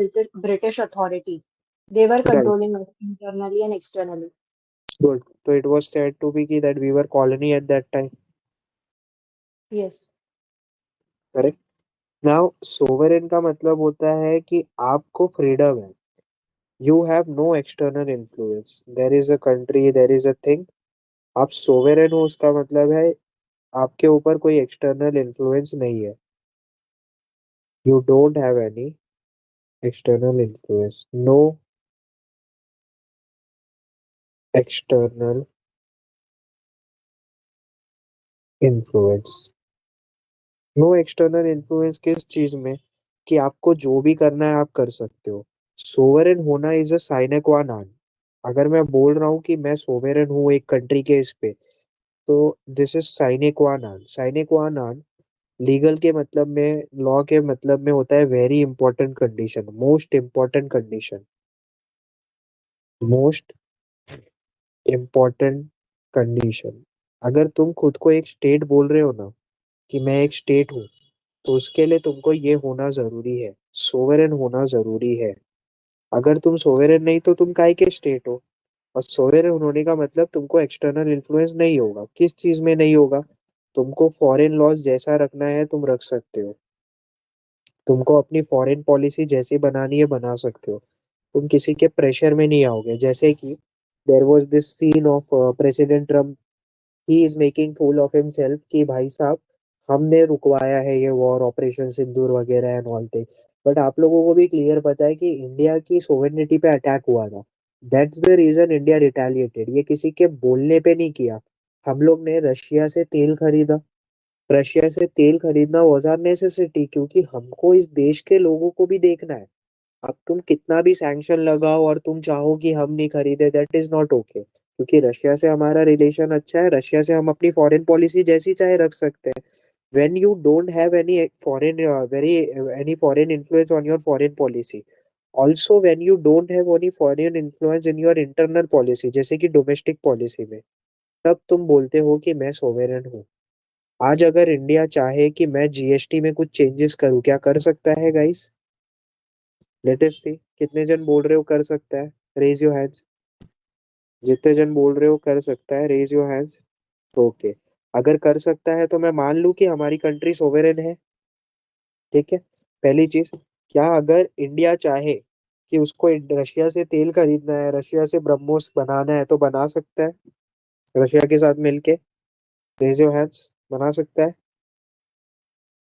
Speaker 3: British authority. They were
Speaker 1: right,
Speaker 3: controlling us internally and externally.
Speaker 1: Good. तो it was said to be कि that we were colony at that time.
Speaker 3: Yes.
Speaker 1: Correct. Now sovereign का मतलब होता है कि आपको freedom है, you have no external influence, there is a country, there is a thing, आप सोवरेन हो उसका मतलब है आपके ऊपर कोई एक्सटर्नल इन्फ्लुएंस नहीं है। You don't have any external influence, no external influence. No external influence किस चीज में? कि आपको जो भी करना है आप कर सकते हो। सोवरेन होना इज अ साइने क्वा नॉन। अगर मैं बोल रहा हूँ कि मैं सोवेरेन हूँ एक कंट्री के इस पे, तो दिस इज साइने क्वा नॉन। साइने क्वा नॉन लीगल के मतलब में, लॉ के मतलब में होता है very important condition, most important condition, most important condition. अगर तुम खुद को एक स्टेट बोल रहे हो ना कि मैं एक स्टेट हूँ, तो उसके लिए तुमको ये होना जरूरी है, सोवेरेन होना जरूरी है। अगर तुम सोवेरेन नहीं तो तुम काय के स्टेट हो? और सोवेरेन होने का मतलब तुमको एक्सटर्नल इन्फ्लुएंस नहीं होगा। किस चीज में नहीं होगा? तुमको फॉरेन लॉज जैसा रखना है तुम रख सकते हो, तुमको अपनी फॉरेन पॉलिसी जैसी बनानी है बना सकते हो, तुम किसी के प्रेशर में नहीं आओगे। जैसे कि there was this scene of president Trump, he is making fool of himself कि भाई साहब हमने रुकवाया है ये वॉर, ऑपरेशन सिंदूर वगैरह एंड ऑल थिंग। बट आप लोगों को भी क्लियर पता है कि इंडिया की सोवेरेनिटी पे अटैक हुआ था। That's the reason India retaliated. ये किसी के बोलने पे नहीं किया। हम लोग ने रशिया से तेल खरीदा। रशिया से तेल खरीदना वाज आवर नेसेसिटी, क्योंकि हमको इस देश के लोगों को भी देखना है। अब तुम कितना भी सैंक्शन लगाओ और तुम चाहो कि हम नहीं खरीदे, दैट इज नॉट ओके, क्योंकि रशिया से हमारा रिलेशन अच्छा है, रशिया से हम अपनी फॉरेन पॉलिसी जैसी चाहे रख सकते हैं। When you don't have any foreign very any foreign influence on your foreign policy, also when you don't have any foreign influence in your internal policy जैसे कि डोमेस्टिक पॉलिसी में, तब तुम बोलते हो कि मैं सोवेरेन हूँ। आज अगर इंडिया चाहे कि मैं जीएसटी में कुछ चेंजेस करूँ, क्या कर सकता है गाइस? लेट अस सी कितने जन बोल रहे हो कर सकता है, रेज योर हैंड्स। जितने जन बोल रहे हो कर सकता है, रेज योर हैंड्स। ओके, अगर कर सकता है तो मैं मान लूं कि हमारी कंट्री सोवेरेन है। ठीक है, पहली चीज, क्या अगर इंडिया चाहे कि उसको रशिया से तेल खरीदना है, रशिया से ब्रह्मोस बनाना है, तो बना सकता है रशिया के साथ मिलके? रेज योर हैंड्स, बना सकता है?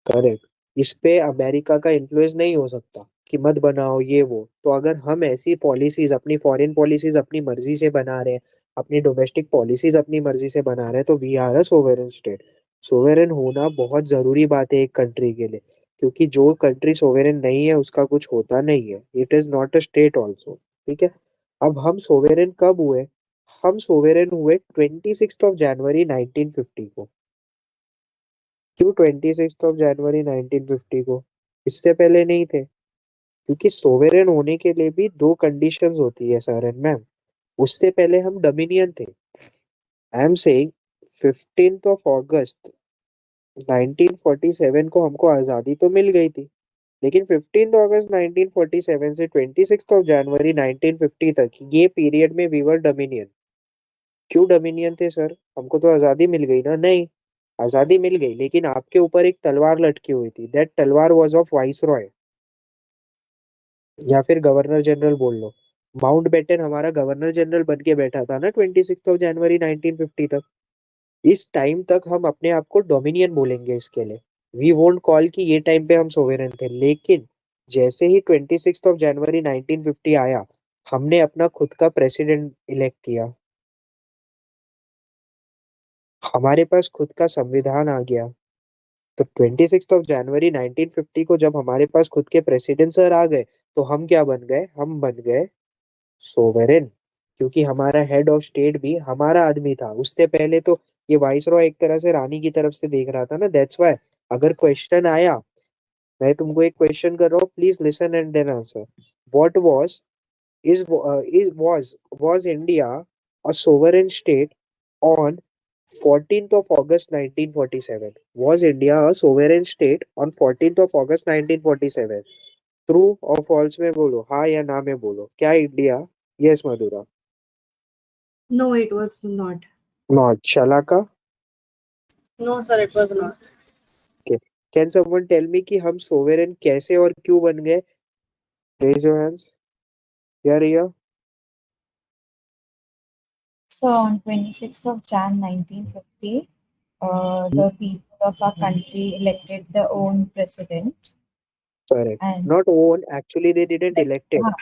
Speaker 1: करेक्ट। इस पे अमेरिका का इन्फ्लुएंस नहीं हो सकता कि मत बनाओ ये वो। तो अगर हम ऐसी पॉलिसीज, अपनी फॉरेन पॉलिसीज अपनी मर्जी से बना रहे हैं, अपनी डोमेस्टिक पॉलिसीज अपनी मर्जी से बना रहे हैं, तो we are a sovereign state. सोवेरेन होना बहुत जरूरी बात है एक कंट्री के लिए, क्योंकि जो कंट्री सोवेरेन नहीं है उसका कुछ होता नहीं है। It is not a state also. ठीक है, अब हम सोवेरेन कब हुए? हम सोवेरेन हुए 26 जनवरी 1950 को। क्यों 26 जनवरी 1950 को? इससे पहले नहीं थे? क्योंकि सोवेरेन होने के लिए भी दो कंडीशंस होती है सर एंड मैम। उससे पहले हम डोमिनियन थे। आई एम सेइंग 15 अगस्त 1947 को हमको आजादी तो मिल गई थी, लेकिन 15 अगस्त 1947 से 26 जनवरी 1950 तक ये पीरियड में वी वर डोमिनियन। क्यों डोमिनियन थे सर? हमको तो आजादी मिल गई ना? नहीं, आजादी मिल गई, लेकिन आपके ऊपर एक तलवार लटकी हुई थी। दैट तलवार वाज ऑफ वाइसरॉय, या फिर गवर्नर जनरल बोल लो। माउंट बेटन हमारा गवर्नर जनरल बन के बैठा था ना 26 जनवरी 1950 तक। इस टाइम तक हम अपने आप को डोमिनियन बोलेंगे इसके लिए। वी वोंट कॉल कि ये टाइम पे हम सोवेरेन थे। लेकिन जैसे ही 26 जनवरी 1950 आया, हमने अपना खुद का प्रेसिडेंट इलेक्ट किया, हमारे पास खुद का संविधान आ गया। तो 26 जनवरी 1950 को जब हमारे पास खुद के प्रेसिडेंट सर आ गए, तो हम क्या बन गए? हम बन गए सोवेरेन। क्योंकि हमारा हेड ऑफ स्टेट भी हमारा आदमी था। उससे पहले तो ये वाइसरॉय एक तरह से रानी की तरफ से देख रहा था ना। दैट्स व्हाई अगर क्वेश्चन आया, मैं तुमको एक क्वेश्चन कर रहा हूँ, please listen and then answer. What was India a sovereign state on 14th of August 1947? Was India a sovereign state on 14th of August 1947? True और फॉल्स में बोलो, हाँ या ना में बोलो। क्या India? Yes Madhura.
Speaker 2: No, it was not.
Speaker 1: Not Shalaka.
Speaker 5: No, sir, it was not.
Speaker 1: Okay, can someone tell me कि हम सोवेरेन कैसे और क्यों बन गए? Raise your hands. या Riya?
Speaker 4: So on 26th of Jan 1950, the people of our country elected their own president.
Speaker 1: Correct.
Speaker 4: And
Speaker 1: not own, actually they didn't
Speaker 4: like,
Speaker 1: elected.
Speaker 4: हाँ,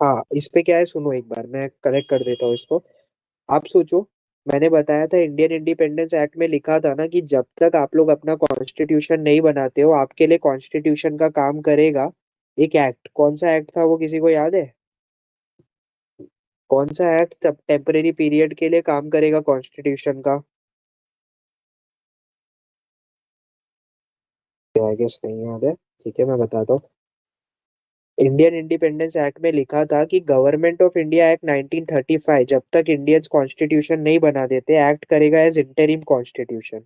Speaker 1: हाँ, इस पे क्या है सुनो एक बार, मैं करेक्ट कर देता हूँ इसको। आप सोचो, मैंने बताया था इंडियन इंडिपेंडेंस एक्ट में लिखा था ना कि जब तक आप लोग अपना कॉन्स्टिट्यूशन नहीं बनाते हो, आपके लिए कॉन्स्टिट्यूशन का काम करेगा एक एक्ट। कौन सा एक्ट था वो किसी को याद है? कौन सा एक्ट तब टेम्परेरी पीरियड के लिए काम करेगा कॉन्स्टिट्यूशन का? आई गेस नहीं याद है। ठीक है, मैं बताता हूँ। इंडियन इंडिपेंडेंस एक्ट में लिखा था कि गवर्नमेंट ऑफ इंडिया एक्ट 1935 जब तक इंडियंस कॉन्स्टिट्यूशन नहीं बना देते, एक्ट करेगा as interim constitution.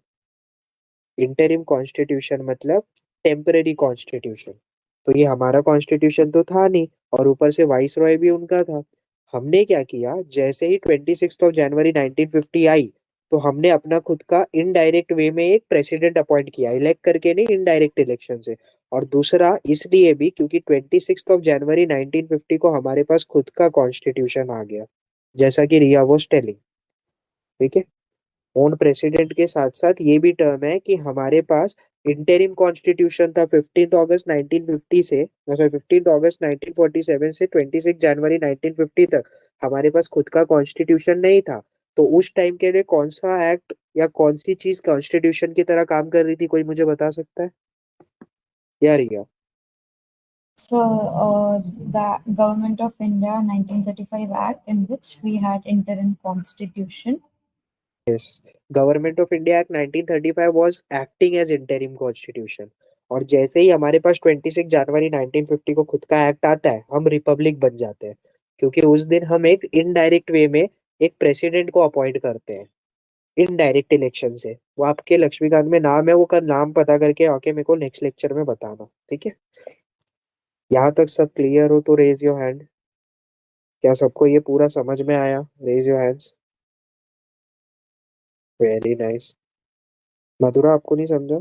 Speaker 1: Interim constitution मतलब टेम्पररी कॉन्स्टिट्यूशन। तो ये हमारा कॉन्स्टिट्यूशन तो था नहीं, और ऊपर से वाइस रॉय भी उनका था। हमने क्या किया, जैसे ही 26 जनवरी 1950 आई, तो हमने अपना खुद का इनडायरेक्ट वे में एक प्रेसिडेंट अपॉइंट किया, इलेक्ट करके नहीं, इनडायरेक्ट इलेक्शन से। और दूसरा इसलिए भी क्योंकि 26 जनवरी 1950 को हमारे पास खुद का कॉन्स्टिट्यूशन आ गया, जैसा कि रिया वॉज टेलिंग। ठीक है, ओन प्रेसिडेंट के साथ साथ ये भी टर्म है कि हमारे पास इंटरिम कॉन्स्टिट्यूशन था 15 अगस्त 1950 से, सॉरी 15 अगस्त 1947 से 26 जनवरी 1950 तक हमारे पास खुद का कॉन्स्टिट्यूशन नहीं था। तो उस टाइम के लिए कौन सा एक्ट या कौन सी चीज कॉन्स्टिट्यूशन की तरह काम कर रही थी, कोई मुझे बता सकता है? या Riya?
Speaker 4: so the Government of India 1935 Act, in which we had interim constitution.
Speaker 1: Yes, government of India act 1935 was acting as interim constitution. और जैसे ही हमारे पास 26 जनवरी 1950 को खुद का एक्ट आता है, हम रिपब्लिक बन जाते हैं। क्योंकि उस दिन हम एक इनडायरेक्ट वे में एक प्रेसिडेंट को अपॉइंट करते हैं, इनडायरेक्ट इलेक्शन से। वो आपके लक्ष्मीकांत में नाम है, वो का नाम पता करके आके मेरे को नेक्स्ट लेक्चर में बताना। ठीक है, यहाँ तक सब क्लियर हो तो रेज योर हैंड। क्या सबको ये पूरा समझ में आया? Raise your hands. Very nice. Madhura, आपको नहीं समझा?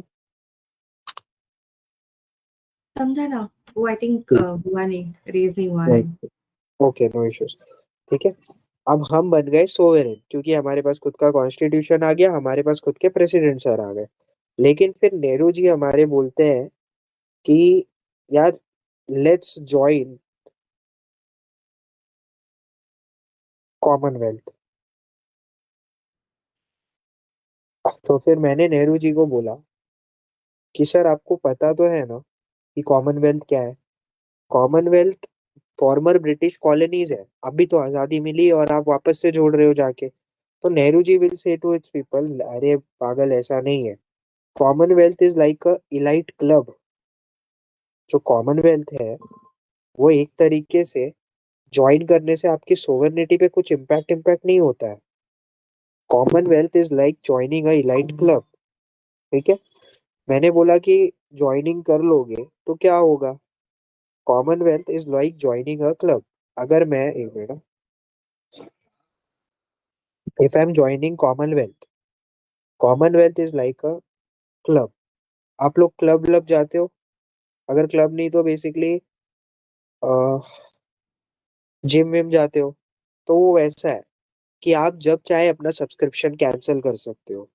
Speaker 2: समझा ना, वो आई थिंक हुआ नहीं, रेज नहीं हुआ है।
Speaker 1: Okay, no issues. ठीक है। अब हम बन गए सोवेरेन, क्योंकि हमारे पास खुद का कॉन्स्टिट्यूशन आ गया, हमारे पास खुद के प्रेसिडेंट सर आ गए। लेकिन फिर नेहरू जी हमारे बोलते हैं कि यार, लेट्स ज्वाइन कॉमनवेल्थ। तो फिर मैंने नेहरू जी को बोला कि सर, आपको पता तो है ना कि कॉमनवेल्थ क्या है? कॉमनवेल्थ फॉर्मर ब्रिटिश कॉलोनीज है, अभी तो आजादी मिली और आप वापस से जोड़ रहे हो जाके। तो Nehru ji will say to its people, अरे पागल, ऐसा नहीं है। Commonwealth is like a elite club. जो कॉमनवेल्थ है वो एक तरीके से ज्वाइन करने से आपकी सोवरेनिटी पे कुछ इम्पैक्ट नहीं होता है। Commonwealth is like joining a elite club. ठीक है। मैंने बोला कि ज्वाइनिंग कर लोगे तो क्या होगा? Commonwealth is like joining a club. अगर मैं, एक minute, if I am joining Commonwealth, Commonwealth is like a club. आप लोग क्लब लब जाते हो? अगर क्लब नहीं तो बेसिकली जिम विम जाते हो। तो वो वैसा है कि आप जब चाहे अपना सब्सक्रिप्शन कैंसिल कर सकते हो।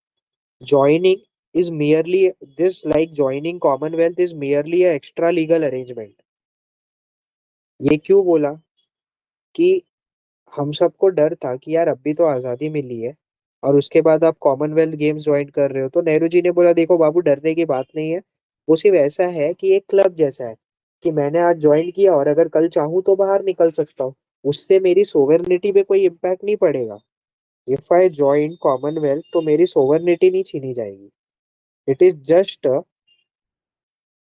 Speaker 1: Joining is merely this, like joining Commonwealth is merely a extra legal arrangement. ये क्यों बोला? कि हम सबको डर था कि यार अभी तो आजादी मिली है और उसके बाद आप कॉमनवेल्थ गेम्स ज्वाइन कर रहे हो। तो नेहरू जी ने बोला, देखो बाबू, डरने की बात नहीं है। वो सिर्फ ऐसा है कि एक क्लब जैसा है कि मैंने आज ज्वाइन किया और अगर कल चाहूँ तो बाहर निकल सकता हूँ। उससे मेरी सोवेर्निटी पे कोई इम्पैक्ट नहीं पड़ेगा। इफ आई ज्वाइन कॉमनवेल्थ तो मेरी सोवेर्निटी नहीं छीनी जाएगी। इट इज जस्ट,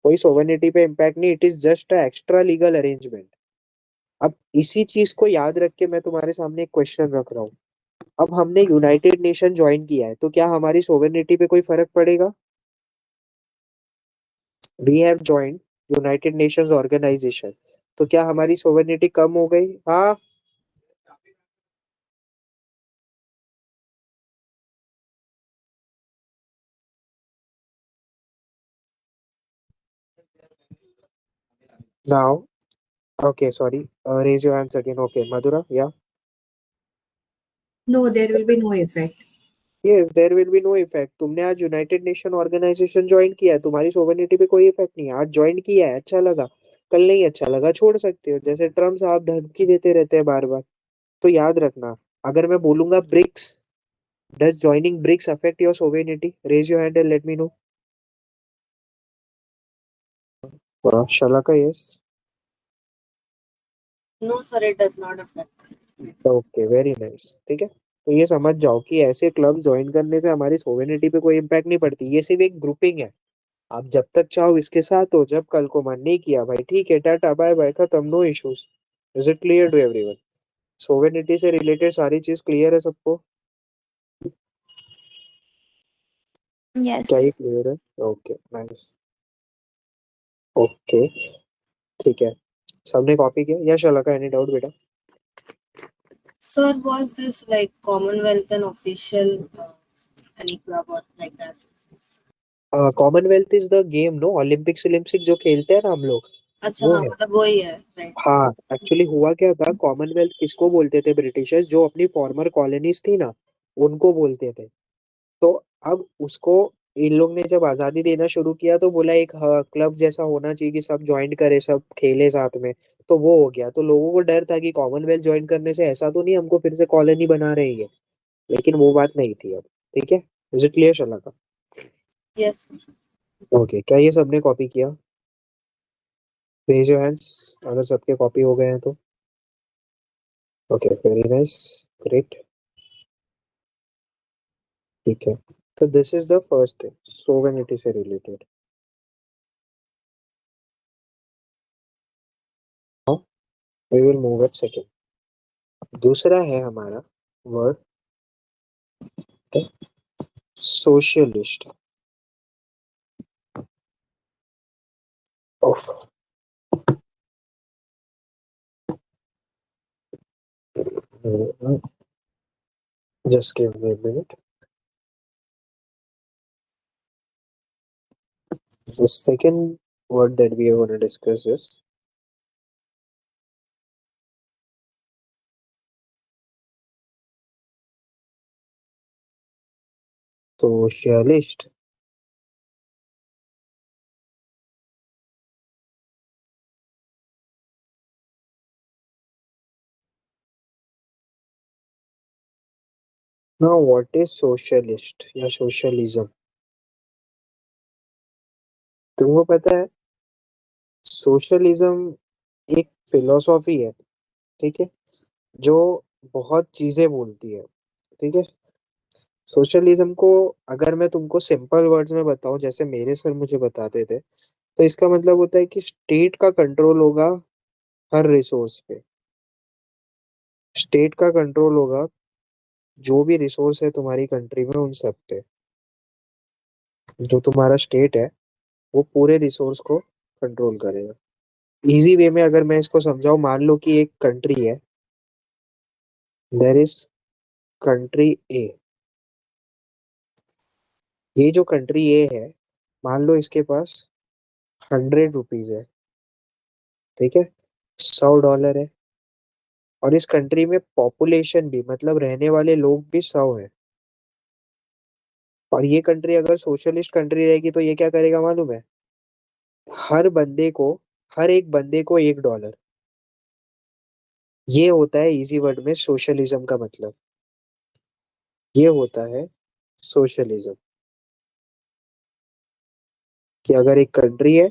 Speaker 1: कोई सोवेर्निटी पे इम्पैक्ट नहीं, it is just a extra legal arrangement. अब इसी चीज को याद रख के मैं तुम्हारे सामने एक क्वेश्चन रख रहा हूँ। अब हमने यूनाइटेड नेशन ज्वाइन किया है तो क्या हमारी सोवेर्निटी पे कोई फर्क पड़ेगा? We have joined United Nations organization, तो क्या हमारी सोवेर्निटी कम हो गई? हाँ। Now, okay, sorry, raise your hands again. Okay, Madhura, या?
Speaker 2: No, there will be no effect.
Speaker 1: Yes, there will be no effect. तुमने आज यूनाइटेड नेशन ऑर्गेनाइजेशन ज्वाइन किया है, तुम्हारी सोवेर्निटी पे कोई इफेक्ट नहीं है। आज ज्वाइन किया है, अच्छा लगा, कल नहीं अच्छा लगा छोड़ सकते हो। जैसे ट्रम्प साहब धमकी देते रहते हैं बार बार। तो याद रखना, अगर मैं बोलूंगा BRICS, does joining BRICS affect your sovereignty? Raise your hand and let me know. Shalaka, yes.
Speaker 5: No, sir, it does not affect.
Speaker 1: Okay, very nice. ठीक है। तो ये समझ जाओ कि ऐसे क्लब ज्वाइन करने से हमारी सोवेनिटी पे कोई इम्पैक्ट नहीं पड़ती। ये सिर्फ एक ग्रुपिंग है। आप जब तक चाहो इसके साथ हो, जब कल को मन नहीं किया भाई, ठीक है, टाटा बाय बाय, खत्म, no issues. Is it clear to everyone? Sovereignty से रिलेटेड सारी चीज क्लियर है सबको? क्या ये
Speaker 4: Yes.
Speaker 1: क्लियर है? Okay, nice. ओके, ठीक है। सबने कॉपी किया या शलाका, एनी डाउट बेटा?
Speaker 5: Sir, was this like Commonwealth and official any club or like that?
Speaker 1: Commonwealth is the game, no, Olympics Olympics जो खेलते हैं ना हम लोग,
Speaker 5: अच्छा
Speaker 1: वो
Speaker 5: हाँ
Speaker 1: है।
Speaker 5: मतलब वही है राइट।
Speaker 1: हाँ, एक्चुअली हुआ क्या था, कॉमनवेल्थ किसको बोलते थे ब्रिटिशर्स? जो अपनी फॉर्मर कॉलोनीज थी ना, उनको बोलते थे। तो अब उसको इन लोग ने जब आजादी देना शुरू किया तो बोला एक क्लब जैसा होना चाहिए कि सब ज्वाइन करे, सब खेले साथ में। तो वो हो गया। तो लोगों को डर था कि कॉमनवेल्थ ज्वाइन करने से ऐसा तो नहीं हमको फिर से कॉलोनी बना रहे हैं। लेकिन वो बात नहीं थी अब। ठीक है। Is it clear Shalaka?
Speaker 5: Yes.
Speaker 1: Okay, क्या ये सबने कॉपी किया? रेज योर हैंड्स अगर सबके कॉपी हो गए हैं तो। Okay, very nice, great. ठीक है। तो this is the first thing, sovereignty से related. We will move at second. दूसरा है हमारा word, socialist. Of Just give me a minute. The second word that we are going to discuss is socialist. Now, what is socialist या socialism? तुमको पता है socialism एक philosophy है, ठीक है, जो बहुत चीजें बोलती है, ठीक है। सोशलिज्म को अगर मैं तुमको सिंपल वर्ड्स में बताऊं जैसे मेरे सर मुझे बताते थे, तो इसका मतलब होता है कि स्टेट का कंट्रोल होगा हर रिसोर्स पे। स्टेट का कंट्रोल होगा जो भी रिसोर्स है तुम्हारी कंट्री में उन सब पे। जो तुम्हारा स्टेट है वो पूरे रिसोर्स को कंट्रोल करेगा। इजी वे में अगर मैं इसको समझाऊं, मान लो कि एक कंट्री है, देयर इज कंट्री ए। ये जो कंट्री ए है, मान लो इसके पास 100 रुपीज है, ठीक है, $100 है, और इस कंट्री में पॉपुलेशन भी मतलब रहने वाले लोग भी 100 है। और ये कंट्री अगर सोशलिस्ट कंट्री रहेगी तो ये क्या करेगा मालूम है? हर बंदे को, हर एक बंदे को $1। ये होता है इजी वर्ड में सोशलिज्म का मतलब। ये होता है सोशलिज्म, कि अगर एक कंट्री है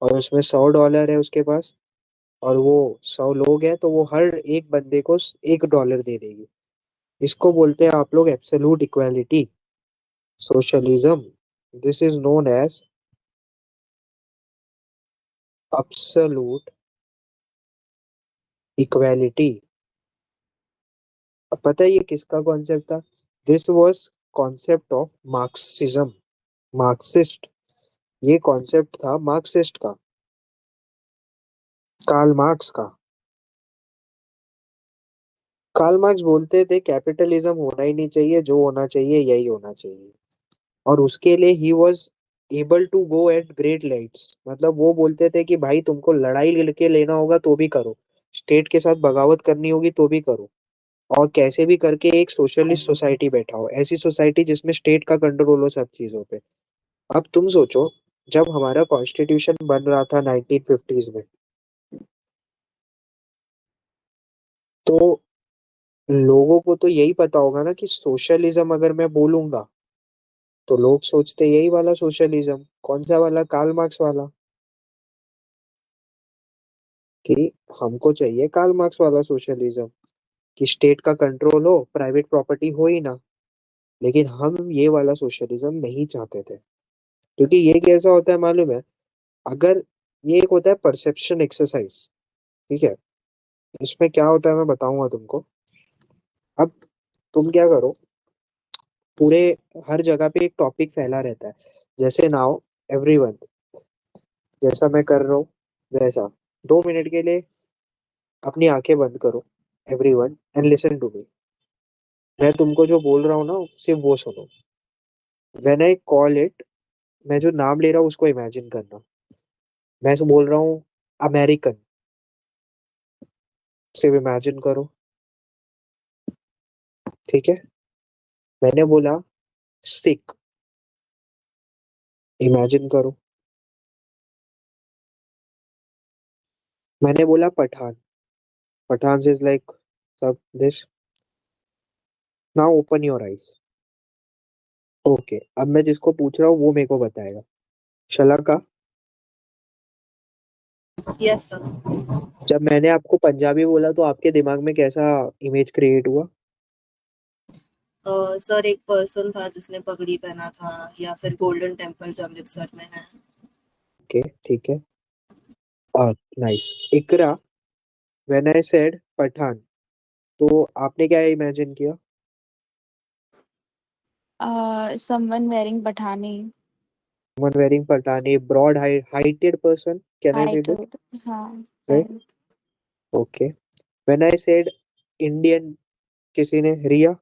Speaker 1: और उसमें $100 है उसके पास, और वो 100 लोग हैं, तो वो हर एक बंदे को $1 दे देगी। इसको बोलते हैं आप लोग absolute equality, socialism. This is known as absolute equality. अब पता है ये किसका कॉन्सेप्ट था? This was concept of Marxism, Marxist. ये कॉन्सेप्ट था मार्क्सिस्ट का, कार्ल मार्क्स का। कार्ल मार्क्स बोलते थे कैपिटलिज्म होना ही नहीं चाहिए, जो होना चाहिए यही होना चाहिए। और उसके लिए he was able to go at great lengths. मतलब वो बोलते थे कि भाई तुमको लड़ाई लड़के लेना होगा तो भी करो, स्टेट के साथ बगावत करनी होगी तो भी करो, और कैसे भी करके एक सोशलिस्ट सोसाइटी बैठाओ, ऐसी सोसाइटी जिसमें स्टेट का कंट्रोल हो सब चीजों पे। अब तुम सोचो, जब हमारा कॉन्स्टिट्यूशन बन रहा था 1950s में, तो लोगों को तो यही पता होगा ना कि सोशलिज्म अगर मैं बोलूंगा तो लोग सोचते यही वाला सोशलिज्म, कौन सा वाला? कार्ल मार्क्स वाला। कि हमको चाहिए कार्ल मार्क्स वाला सोशलिज्म, कि स्टेट का कंट्रोल हो, प्राइवेट प्रॉपर्टी हो ही ना। लेकिन हम ये वाला सोशलिज्म नहीं चाहते थे, क्योंकि ये कैसा होता है मालूम है? अगर ये एक होता है परसेप्शन एक्सरसाइज, ठीक है, इसमें क्या होता है मैं बताऊंगा तुमको। अब तुम क्या करो, पूरे हर जगह पे एक टॉपिक फैला रहता है, जैसे नाउ एवरीवन, जैसा मैं कर रहा हूँ वैसा 2 मिनट के लिए अपनी आंखें बंद करो, everyone, and listen to me. मैं तुमको जो बोल रहा हूँ ना सिर्फ वो सुनो। व्हेन आई कॉल इट, मैं जो नाम ले रहा हूँ उसको इमेजिन करना। मैं तो बोल रहा हूँ अमेरिकन, सिर्फ इमेजिन करो, ठीक है। मैंने बोला सिख, इमेजिन करो। मैंने बोला पठान, पठान इज लाइक सब this. Now open your eyes. Okay, अब मैं जिसको पूछ रहा हूँ वो मेरे को बताएगा। शलाका,
Speaker 5: Yes, sir.
Speaker 1: जब मैंने आपको पंजाबी बोला तो आपके दिमाग में कैसा इमेज क्रिएट हुआ?
Speaker 5: सर एक पर्सन था जिसने पगड़ी पहना था, या फिर गोल्डन टेम्पल जो अमृतसर में है।
Speaker 1: ओके, ठीक है। Nice. Iqra, when I said Pathan, तो आपने क्या इमेजिन किया?
Speaker 6: Someone wearing pathani,
Speaker 1: Someone wearing patani, broad heighted person, can I say that?
Speaker 6: heighted. हाँ,
Speaker 1: Right?
Speaker 6: right.
Speaker 1: Okay. When I said Indian किसी ने, रिया?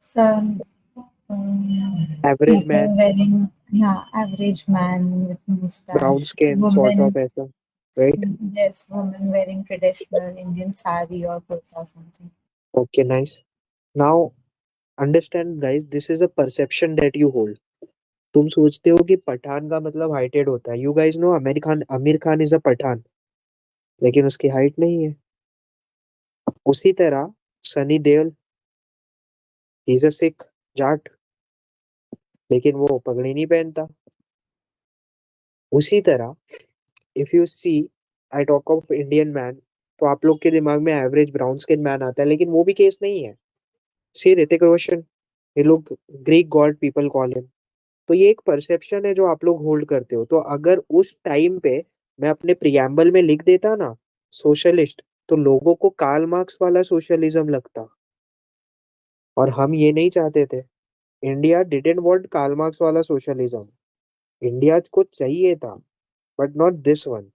Speaker 4: Some
Speaker 1: average
Speaker 4: people
Speaker 1: man,
Speaker 4: wearing, yeah, average man with
Speaker 1: brown
Speaker 4: mustache.
Speaker 1: Skin sort of
Speaker 4: Woman,
Speaker 1: ऐसा, right?
Speaker 4: yes, woman wearing traditional Indian sari or kurta something.
Speaker 1: Okay, nice. Now understand guys, this is a perception that you hold. तुम सोचते हो कि पठान का मतलब heighted होता है. You guys know Aamir Khan is a Pathan, लेकिन उसकी हाइट नहीं है. उसी तरह Sunny Deol, he is a Sikh Jat, लेकिन वो पगड़ी नहीं पहनता. उसी तरह if you see, I talk of Indian man, तो आप लोग के दिमाग में एवरेज ब्राउन स्किन मैन आता है, लेकिन वो भी केस नहीं है. सी ऋतिक रोशन, ये लोग Greek God people call him. तो ये एक परसेप्शन है जो आप लोग होल्ड करते हो. तो अगर उस टाइम पे मैं अपने प्रियम्बल में लिख देता ना सोशलिस्ट, तो लोगों को कार्ल मार्क्स वाला सोशलिज्म लगता, और हम ये नहीं चाहते थे. India didn't want Karl Marx वाला सोशलिज्म. इंडिया को चाहिए था, but not this one.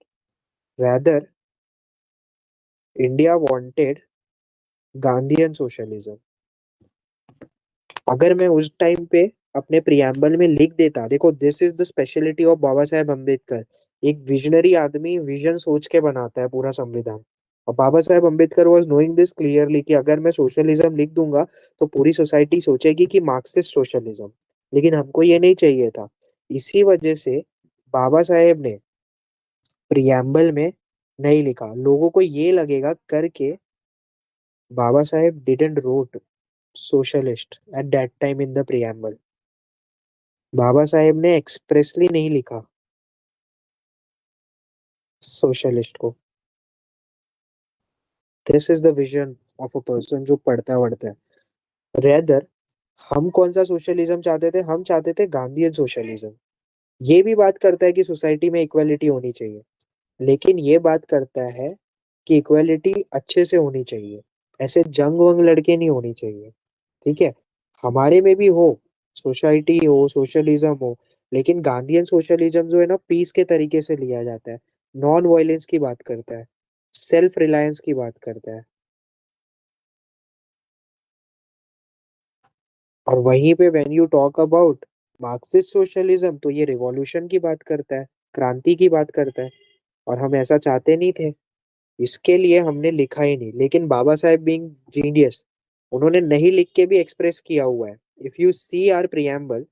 Speaker 1: Rather India wanted Gandhian socialism. अगर मैं उस टाइम पे अपने प्रियम्बल में लिख देता, देखो this is the speciality of Baba Saheb Ambedkar. एक विजनरी आदमी विजन सोच के बनाता है पूरा संविधान. और Baba Saheb Ambedkar was knowing this clearly कि अगर मैं सोशलिज्म लिख दूंगा तो पूरी सोसाइटी सोचेगी कि मार्क्सिस्ट सोशलिज्म. लेकिन हमको ये नहीं चाहिए था. इसी वजह से बाबा साहेब ने प्रियम्बल में नहीं लिखा. लोगों को ये लगेगा करके Baba Saheb didn't wrote socialist at that time in the preamble. Baba Saheb ने एक्सप्रेसली नहीं लिखा सोशलिस्ट को. This is the vision of a person जो पढ़ता वढ़ता है. रेदर हम कौन सा सोशलिज्म चाहते थे? हम चाहते थे गांधीयन सोशलिज्म. ये भी बात करता है कि सोसाइटी में इक्वालिटी होनी चाहिए, लेकिन ये बात करता है कि इक्वालिटी अच्छे से होनी चाहिए, ऐसे जंग वंग लड़के नहीं होनी चाहिए. ठीक है, हमारे में भी हो, सोसाइटी हो, सोशलिज्म हो, लेकिन गांधीयन सोशलिज्म जो है ना, पीस के तरीके से लिया जाता है, नॉन वायलेंस की बात करता है, सेल्फ रिलायंस की बात करता है. और वहीं पे when you talk about Marxist socialism, तो ये रिवॉल्यूशन की बात करता है, क्रांति की बात करता है. और हम ऐसा चाहते नहीं थे, इसके लिए हमने लिखा ही नहीं. लेकिन बाबा साहेब बीइंग जीनियस, उन्होंने नहीं लिख के भी एक्सप्रेस किया हुआ है. If you see our preamble,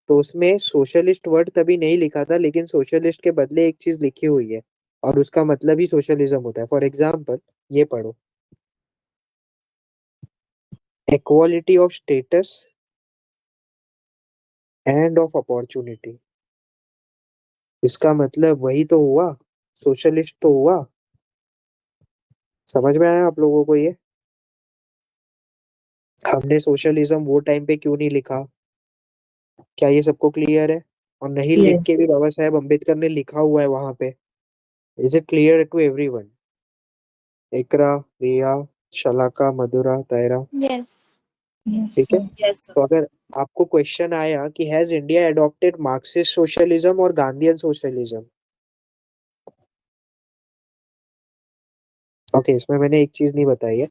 Speaker 1: तो उसमें सोशलिस्ट वर्ड तभी नहीं लिखा था, लेकिन सोशलिस्ट के बदले एक चीज लिखी हुई है, और उसका मतलब ही सोशलिज्म होता है. फॉर एग्जाम्पल, ये पढ़ो, equality of status end of opportunity. इसका मतलब वही तो हुआ, सोशलिस्ट तो हुआ. समझ में आया आप लोगों को ये? हमने सोशलिज्म वो टाइम पे क्यों नहीं लिखा? क्या ये सबको क्लियर है? और नहीं लिख के
Speaker 2: Yes.
Speaker 1: भी बाबा साहेब अम्बेडकर ने लिखा हुआ है वहां पे. Is it clear to everyone? Iqra, Riya, Shalaka, Madhura, Tayra.
Speaker 6: Yes.
Speaker 4: Yes,
Speaker 1: ठीक है.
Speaker 4: sir.
Speaker 5: Yes, sir.
Speaker 1: तो अगर आपको क्वेश्चन आया कि has India adopted Marxist socialism और गांधीयन सोशलिज्म, ओके, इसमें मैंने एक चीज नहीं बताई है.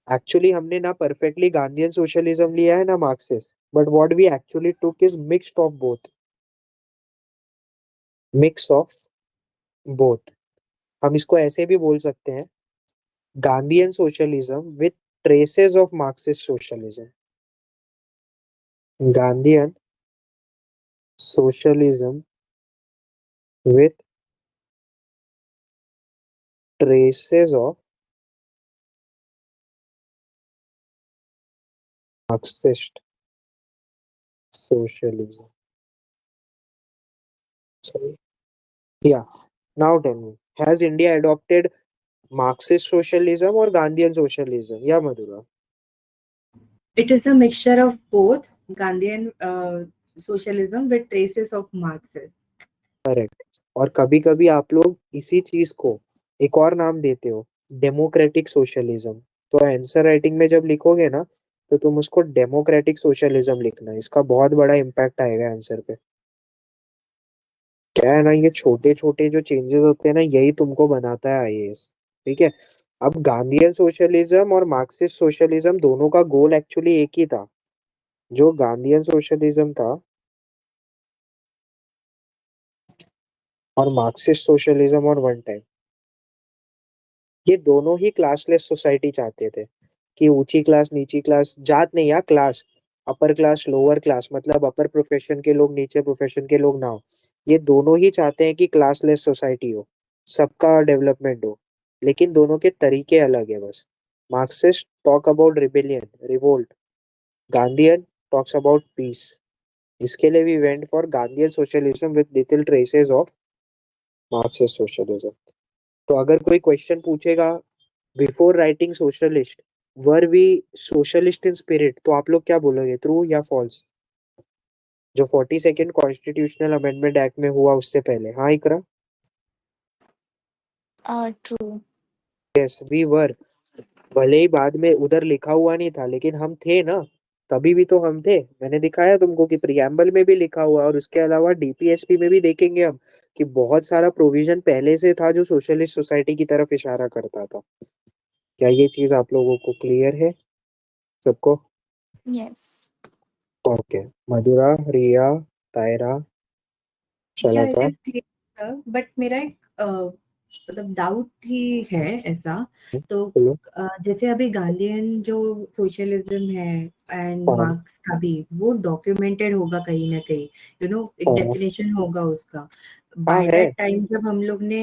Speaker 1: एक्चुअली हमने ना परफेक्टली गांधीयन सोशलिज्म लिया है ना Marxist, but what we actually took is mixed of both. Mix of both. हम इसको ऐसे भी बोल सकते हैं, Gandhian socialism with traces of Marxist socialism. Gandhian socialism with traces of Marxist socialism. Sorry. Yeah. Now tell me, has India adopted Marxist socialism or Gandhian socialism? Yeah, Madhura.
Speaker 2: It is a mixture of both Gandhian socialism with traces of Marxist.
Speaker 1: Correct. और कभी कभी आप लोग इसी चीज को एक और नाम देते हो, डेमोक्रेटिक सोशलिज्म. तो आंसर राइटिंग में जब लिखोगे ना, तो तुम उसको डेमोक्रेटिक सोशलिज्म लिखना. इसका बहुत बड़ा इम्पैक्ट आएगा आंसर पे. क्या है ना, ये छोटे छोटे जो चेंजेस होते हैं ना, यही तुमको बनाता है आईएएस. ठीक है। अब गांधीयन सोशलिज्म और मार्क्सिस्ट सोशलिज्म दोनों का गोल एक्चुअली एक ही था। जो गांधीयन सोशलिज्म था और मार्क्सिस्ट सोशलिज्म और वन टाइम, ये दोनों ही क्लासलेस सोसाइटी चाहते थे कि ऊंची क्लास नीची क्लास, जात नहीं, या class, upper class lower class, मतलब अपर प्रोफेशन के लोग नीचे प्रोफेशन के लोग ना हो। ये दोनों ही चाहते हैं कि क्लासलेस सोसाइटी हो, सबका डेवलपमेंट हो, लेकिन दोनों के तरीके अलग है बस। Marxist talk about rebellion revolt, Gandhian talks about peace. इसके लिए we went for Gandhian socialism with little traces of Marxist socialism. तो अगर कोई क्वेश्चन पूछेगा, before writing socialist were we socialist in spirit, तो आप लोग क्या बोलोगे, ट्रू या फॉल्स? जो 42nd कॉन्स्टिट्यूशनल अमेंडमेंट एक्ट में हुआ उससे पहले, हाँ Iqra?
Speaker 6: True.
Speaker 1: Yes we were. भले ही बाद में उधर लिखा हुआ नहीं था, लेकिन हम थे ना, तभी भी तो हम थे। मैंने दिखाया तुमको कि प्रियम्बल में भी लिखा हुआ, और उसके अलावा डीपीएसपी में भी देखेंगे हम कि बहुत सारा प्रोविजन पहले से था जो सोशलिस्ट सोसाइटी की तरफ इशारा करता था। क्या ये चीज आप लोगों को क्लियर है सबको?
Speaker 6: Yes.
Speaker 1: ओके। मधुरा, रिया, तायरा,
Speaker 2: या it
Speaker 1: Shalaka,
Speaker 2: is clear, but मेरा एक मतलब डाउट ही है ऐसा। तो
Speaker 1: बोलो।
Speaker 2: जैसे अभी गांधीयन जो सोशलिज्म है एंड
Speaker 1: हाँ
Speaker 2: मार्क्स का भी वो डॉक्यूमेंटेड होगा कहीं ना कहीं, एक
Speaker 1: हाँ
Speaker 2: डेफिनेशन होगा उसका।
Speaker 1: हाँ
Speaker 2: बाय
Speaker 1: है।
Speaker 2: दैट टाइम जब हम लोग ने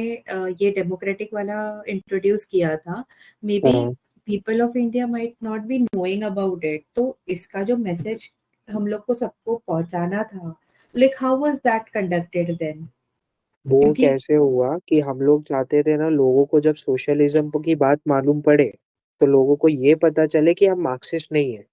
Speaker 2: ये डेमोक्रेटिक वाला इंट्रोड्यूस किया था, मे बी
Speaker 1: हाँ,
Speaker 2: people of India might not be knowing about it. तो इसका जो मैसेज हम लोग को सबको पहुंचाना था, like how was that conducted then?
Speaker 1: वो
Speaker 2: क्योंकि
Speaker 1: कैसे हुआ कि हम लोग चाहते थे ना, लोगों को जब सोशलिज्म की बात मालूम पड़े तो लोगों को ये पता चले कि हम मार्क्सिस्ट नहीं है।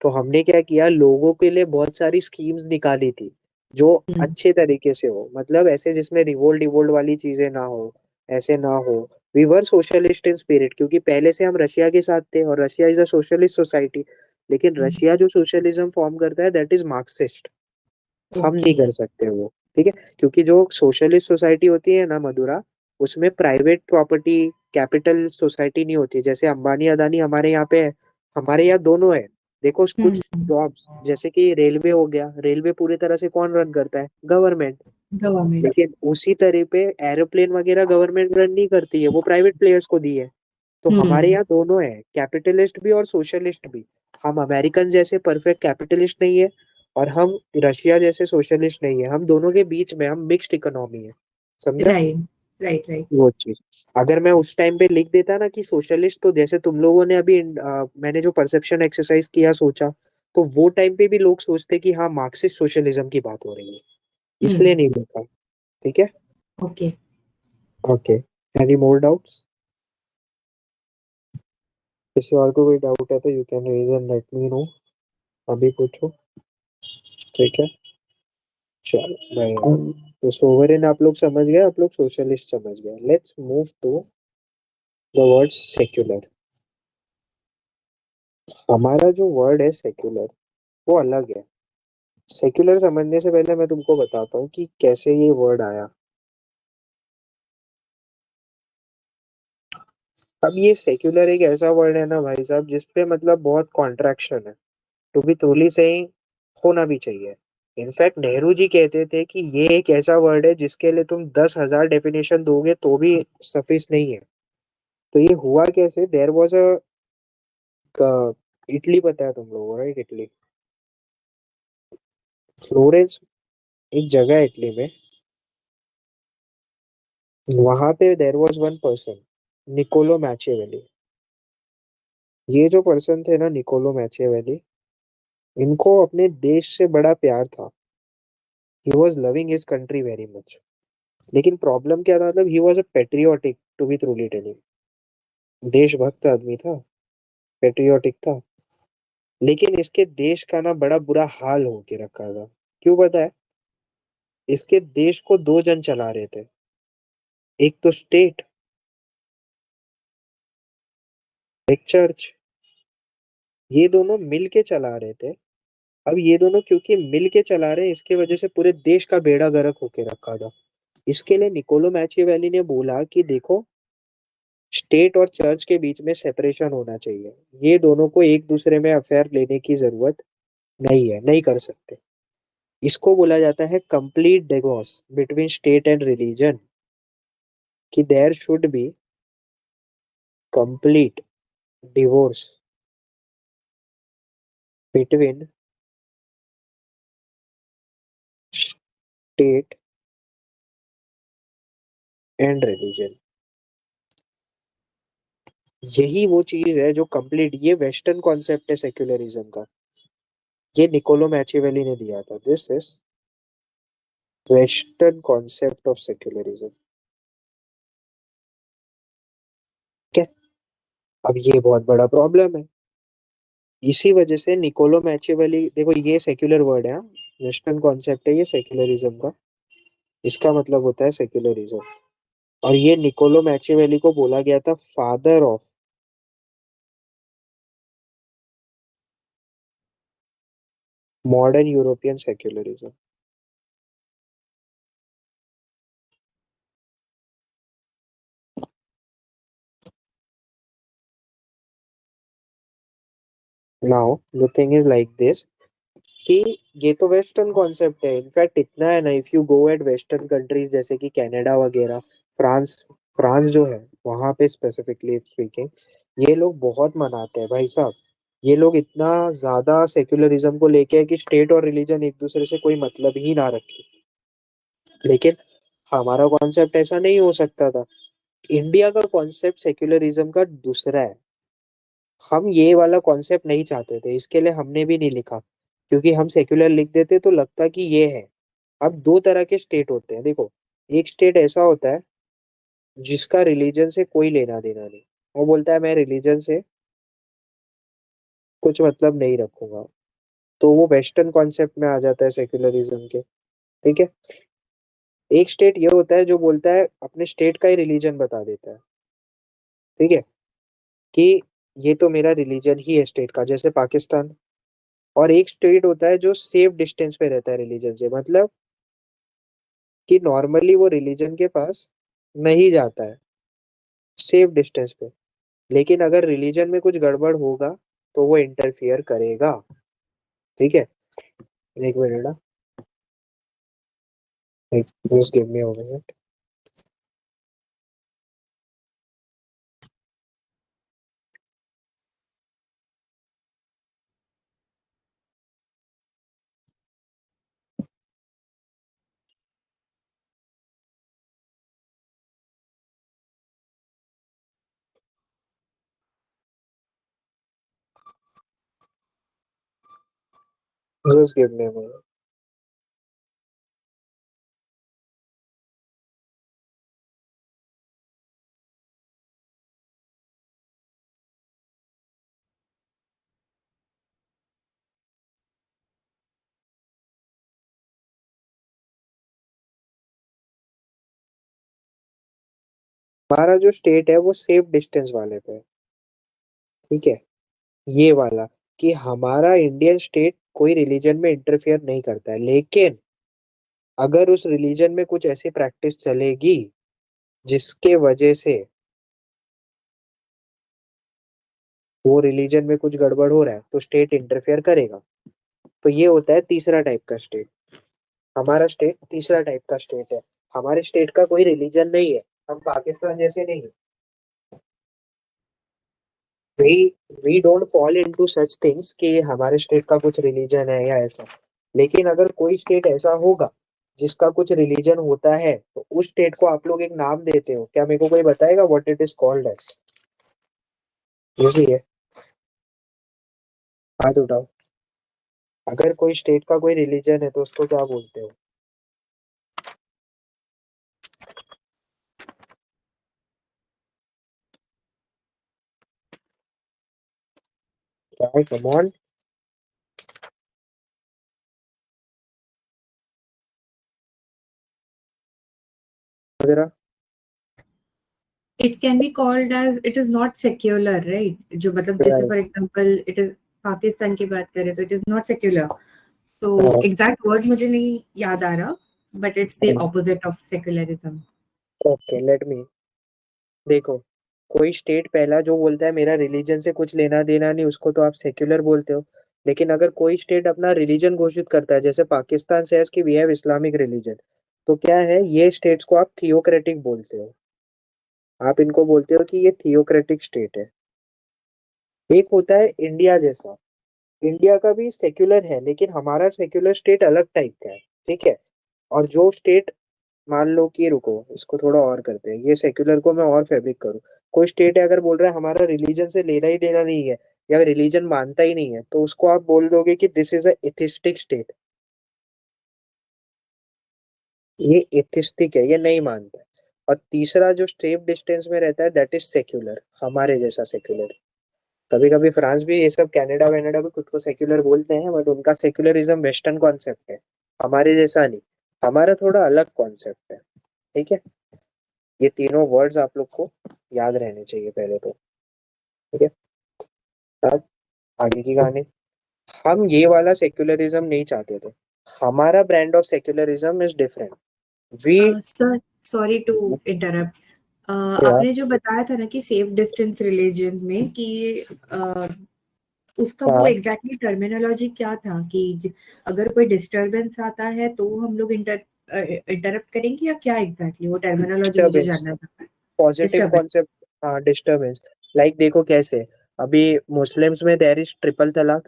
Speaker 1: तो हमने क्या किया, लोगों के लिए बहुत सारी स्कीम्स निकाली थी जो
Speaker 2: हम्म,
Speaker 1: अच्छे तरीके से हो, मतलब ऐसे जिसमें रिवोल्ट डिवोल्ट वाली चीजें ना हो, ऐसे ना हो। We were socialist in spirit, क्योंकि पहले से हम रशिया के साथ थे और Russia is a socialist society. लेकिन रशिया जो सोशलिज्म फॉर्म करता है दैट इज मार्क्सिस्ट। हम नहीं
Speaker 2: ओके।
Speaker 1: कर सकते वो। ठीक है। क्योंकि जो सोशलिस्ट सोसाइटी होती है ना मधुरा, उसमें प्राइवेट प्रॉपर्टी, कैपिटल सोसाइटी नहीं होती। जैसे अंबानी अदानी हमारे यहाँ पे है, हमारे यहाँ दोनों है। देखो
Speaker 2: हम्म,
Speaker 1: कुछ जॉब्स जैसे कि रेलवे हो गया, रेलवे पूरी तरह से कौन रन करता है, गवर्नमेंट।
Speaker 2: गवर्नमेंट।
Speaker 1: लेकिन उसी तरह पे एरोप्लेन वगैरह गवर्नमेंट रन नहीं करती है, वो प्राइवेट प्लेयर्स को दी है। तो हमारे
Speaker 2: हम्म,
Speaker 1: यहाँ दोनों है, कैपिटलिस्ट भी और सोशलिस्ट भी। हम अमेरिकन जैसे परफेक्ट कैपिटलिस्ट नहीं है, और हम रशिया जैसे सोशलिस्ट नहीं है। हम दोनों के बीच में, हम मिक्स्ड इकोनॉमी है। समझा?
Speaker 2: Right, right, right.
Speaker 1: वो चीज अगर मैं उस टाइम पे लिख देता ना कि सोशलिस्ट, तो जैसे तुम लोगों ने अभी मैंने जो परसेप्शन एक्सरसाइज किया, सोचा, तो वो टाइम पे भी लोग सोचते कि हाँ मार्क्सिस्ट सोशलिज्म की बात हो रही है, इसलिए
Speaker 2: हम्म,
Speaker 1: नहीं लिखा। ठीक है।
Speaker 2: Okay.
Speaker 1: Okay. Any more doubts? किसी और को कोई डाउट है तो you can raise and let me know. अभी पूछो। ठीक है। चलो बढ़िया। तो सोवरेन आप लोग समझ गए, आप लोग सोशलिस्ट समझ गए। Let's move to the word secular. हमारा जो वर्ड है सेक्युलर, वो अलग है। सेक्युलर समझने से पहले मैं तुमको बताता हूँ कि कैसे ये वर्ड आया। अब ये सेक्युलर एक ऐसा वर्ड है ना भाई साहब, जिसपे मतलब बहुत कॉन्ट्रैक्शन है। टू बी ट्रूली सही होना भी चाहिए। इनफैक्ट नेहरू जी कहते थे कि ये एक ऐसा वर्ड है जिसके लिए तुम 10,000 डेफिनेशन दोगे तो भी सफिस नहीं है। तो ये हुआ कैसे, देयर वॉज अ, इटली पता है तुम लोगों को, राइट? इटली, फ्लोरेंस एक जगह है इटली में। वहां पे there was one person, Niccolo Machiavelli. ये जो पर्सन थे ना, निकोलो मैचियावेली, इनको अपने देश से बड़ा प्यार था। He was loving his country very much. लेकिन प्रॉब्लम क्या था, मतलब he was a patriotic, to be truly telling. देशभक्त आदमी था, पेट्रियोटिक था। लेकिन इसके देश का ना बड़ा बुरा हाल होके रखा था। क्यों पता है? इसके देश को दो जन चला रहे थे, एक तो स्टेट, एक चर्च। ये दोनों मिल के चला रहे थे। अब ये दोनों क्योंकि मिल के चला रहे हैं, इसकी वजह से पूरे देश का बेड़ा गर्क होके रखा था। इसके लिए निकोलो मैचियावेली ने बोला कि देखो, स्टेट और चर्च के बीच में सेपरेशन होना चाहिए। ये दोनों को एक दूसरे में अफेयर लेने की जरूरत नहीं है, नहीं कर सकते। इसको बोला जाता है complete divorce between state and religion, कि there should be complete divorce between state and religion. यही वो चीज है जो कंप्लीट, ये वेस्टर्न कॉन्सेप्ट है सेक्युलरिज्म का। ये निकोलो मैचियावेली ने दिया था। This is western concept of secularism. क्या? अब ये बहुत बड़ा प्रॉब्लम है। इसी वजह से निकोलो मैचियावेली, देखो ये सेक्युलर वर्ड है, वेस्टर्न कॉन्सेप्ट है ये सेक्युलरिज्म का। इसका मतलब होता है सेक्युलरिज्म। और ये निकोलो मैचियावेली को बोला गया था father of modern European secularism. Now the thing is like this, कि ये तो वेस्टर्न कॉन्सेप्ट है। इनफैक्ट इतना है ना, if you go at western countries जैसे कि कनाडा वगैरह, फ्रांस, फ्रांस जो है वहां पे स्पेसिफिकली स्पीकिंग, ये लोग बहुत मनाते हैं भाई साहब। ये लोग इतना ज्यादा सेक्युलरिज्म को लेके है कि स्टेट और रिलीजन एक दूसरे से कोई मतलब ही ना रखे। लेकिन हमारा कॉन्सेप्ट ऐसा नहीं हो सकता था। इंडिया का कॉन्सेप्ट सेक्युलरिज्म का दूसरा है। हम ये वाला कॉन्सेप्ट नहीं चाहते थे, इसके लिए हमने भी नहीं लिखा, क्योंकि हम सेक्युलर लिख देते तो लगता कि ये है। अब दो तरह के स्टेट होते हैं, देखो। एक स्टेट ऐसा होता है जिसका रिलीजन से कोई लेना देना नहीं, वो बोलता है मैं रिलीजन से कुछ मतलब नहीं रखूंगा, तो वो वेस्टर्न कॉन्सेप्ट में आ जाता है सेक्युलरिज्म के। ठीक है। एक स्टेट ये होता है जो बोलता है अपने स्टेट का ही रिलीजन बता देता है। ठीक है, कि ये तो मेरा रिलीजन ही है स्टेट का, जैसे पाकिस्तान। और एक स्टेट होता है जो सेफ डिस्टेंस पे रहता है रिलीजन से, मतलब कि नॉर्मली वो रिलीजन के पास नहीं जाता है, सेफ डिस्टेंस पे। लेकिन अगर रिलीजन में कुछ गड़बड़ होगा तो वो इंटरफियर करेगा। ठीक है। एक मिनट ना, एक please give me a minute. Just give me a minute. हमारा जो स्टेट है वो सेफ डिस्टेंस वाले पे है। ठीक है। ये वाला, कि हमारा इंडियन स्टेट कोई रिलीजन में इंटरफियर नहीं करता है, लेकिन अगर उस रिलीजन में कुछ ऐसी प्रैक्टिस चलेगी जिसके वजह से वो रिलीजन में कुछ गड़बड़ हो रहा है तो स्टेट इंटरफेयर करेगा। तो ये होता है तीसरा टाइप का स्टेट। हमारा स्टेट तीसरा टाइप का स्टेट है। हमारे स्टेट का कोई रिलीजन नहीं है, हम पाकिस्तान जैसे नहीं है। We we don't fall into such things कि हमारे स्टेट का कुछ रिलीजन है या ऐसा। लेकिन अगर कोई स्टेट ऐसा होगा जिसका कुछ रिलीजन होता है तो उस स्टेट को आप लोग एक नाम देते हो, क्या मेरे को कोई बताएगा what it is called as? Easy है, हाथ उठाओ। अगर कोई स्टेट का कोई रिलीजन है तो उसको क्या बोलते हो? क्या है, come on.
Speaker 2: It can be called as it is not secular, right? जो मतलब जैसे
Speaker 1: right.
Speaker 2: for example it is Pakistan की बात करें तो it is not secular. So exact word मुझे नहीं याद आ रहा, but it's the opposite of secularism.
Speaker 1: Okay, let me, देखो, कोई स्टेट पहला जो बोलता है मेरा रिलीजन से कुछ लेना देना नहीं, उसको तो आप सेक्युलर बोलते हो। लेकिन अगर कोई स्टेट अपना रिलीजन घोषित करता है, जैसे पाकिस्तान से कि वी हैव इस्लामिक रिलीजन, तो क्या है, ये स्टेट्स को आप थियोक्रेटिक बोलते हो। आप इनको बोलते हो कि ये थियोक्रेटिक स्टेट है। एक होता है इंडिया जैसा। इंडिया का भी सेक्युलर है, लेकिन हमारा सेक्युलर स्टेट अलग टाइप का है। ठीक है। और जो स्टेट, मान लो कि रुको इसको थोड़ा और करते हैं, ये सेक्युलर को मैं और फैब्रिक करूँ। कोई स्टेट है अगर बोल रहा है हमारा रिलीजन से लेना ही देना नहीं है, या रिलीजन मानता ही नहीं है, तो उसको आप बोल दोगे कि this is a atheistic state. ये एथिस्टिक है, ये नहीं मानता है। और तीसरा जो सेफ डिस्टेंस में रहता है, दैट इज सेक्युलर, हमारे जैसा सेक्युलर। कभी कभी फ्रांस भी, ये सब कनाडा वनाडा भी खुद को सेक्युलर बोलते हैं, बट उनका सेक्युलरिज्म वेस्टर्न कॉन्सेप्ट है, हमारे जैसा नहीं। हमारा थोड़ा अलग कॉन्सेप्ट है। ठीक है। ये तीनों वर्ड्स आप लोग को याद रहने चाहिए पहले तो। ठीक है। अब आगे की कहानी। हम ये वाला सेक्युलरिज्म नहीं चाहते थे। हमारा brand of secularism is different. We
Speaker 2: sir, sorry to interrupt. आपने जो बताया था ना कि सेफ डिस्टेंस रिलीजन में कि उसका वो एग्जैक्टली टर्मिनोलॉजी क्या था कि अगर कोई डिस्टरबेंस आता है तो हम लोग इंटरप्ट करेंगे, या क्या एग्जैक्टली वो टर्मिनोलॉजी मुझे
Speaker 1: डिस्टर्बेंस,
Speaker 2: जानना था।
Speaker 1: Positive
Speaker 2: disturbance.
Speaker 1: कॉन्सेप्ट। हाँ, डिस्टर्बेंस। लाइक देखो कैसे, अभी मुस्लिम्स में देयर इज ट्रिपल तलाक।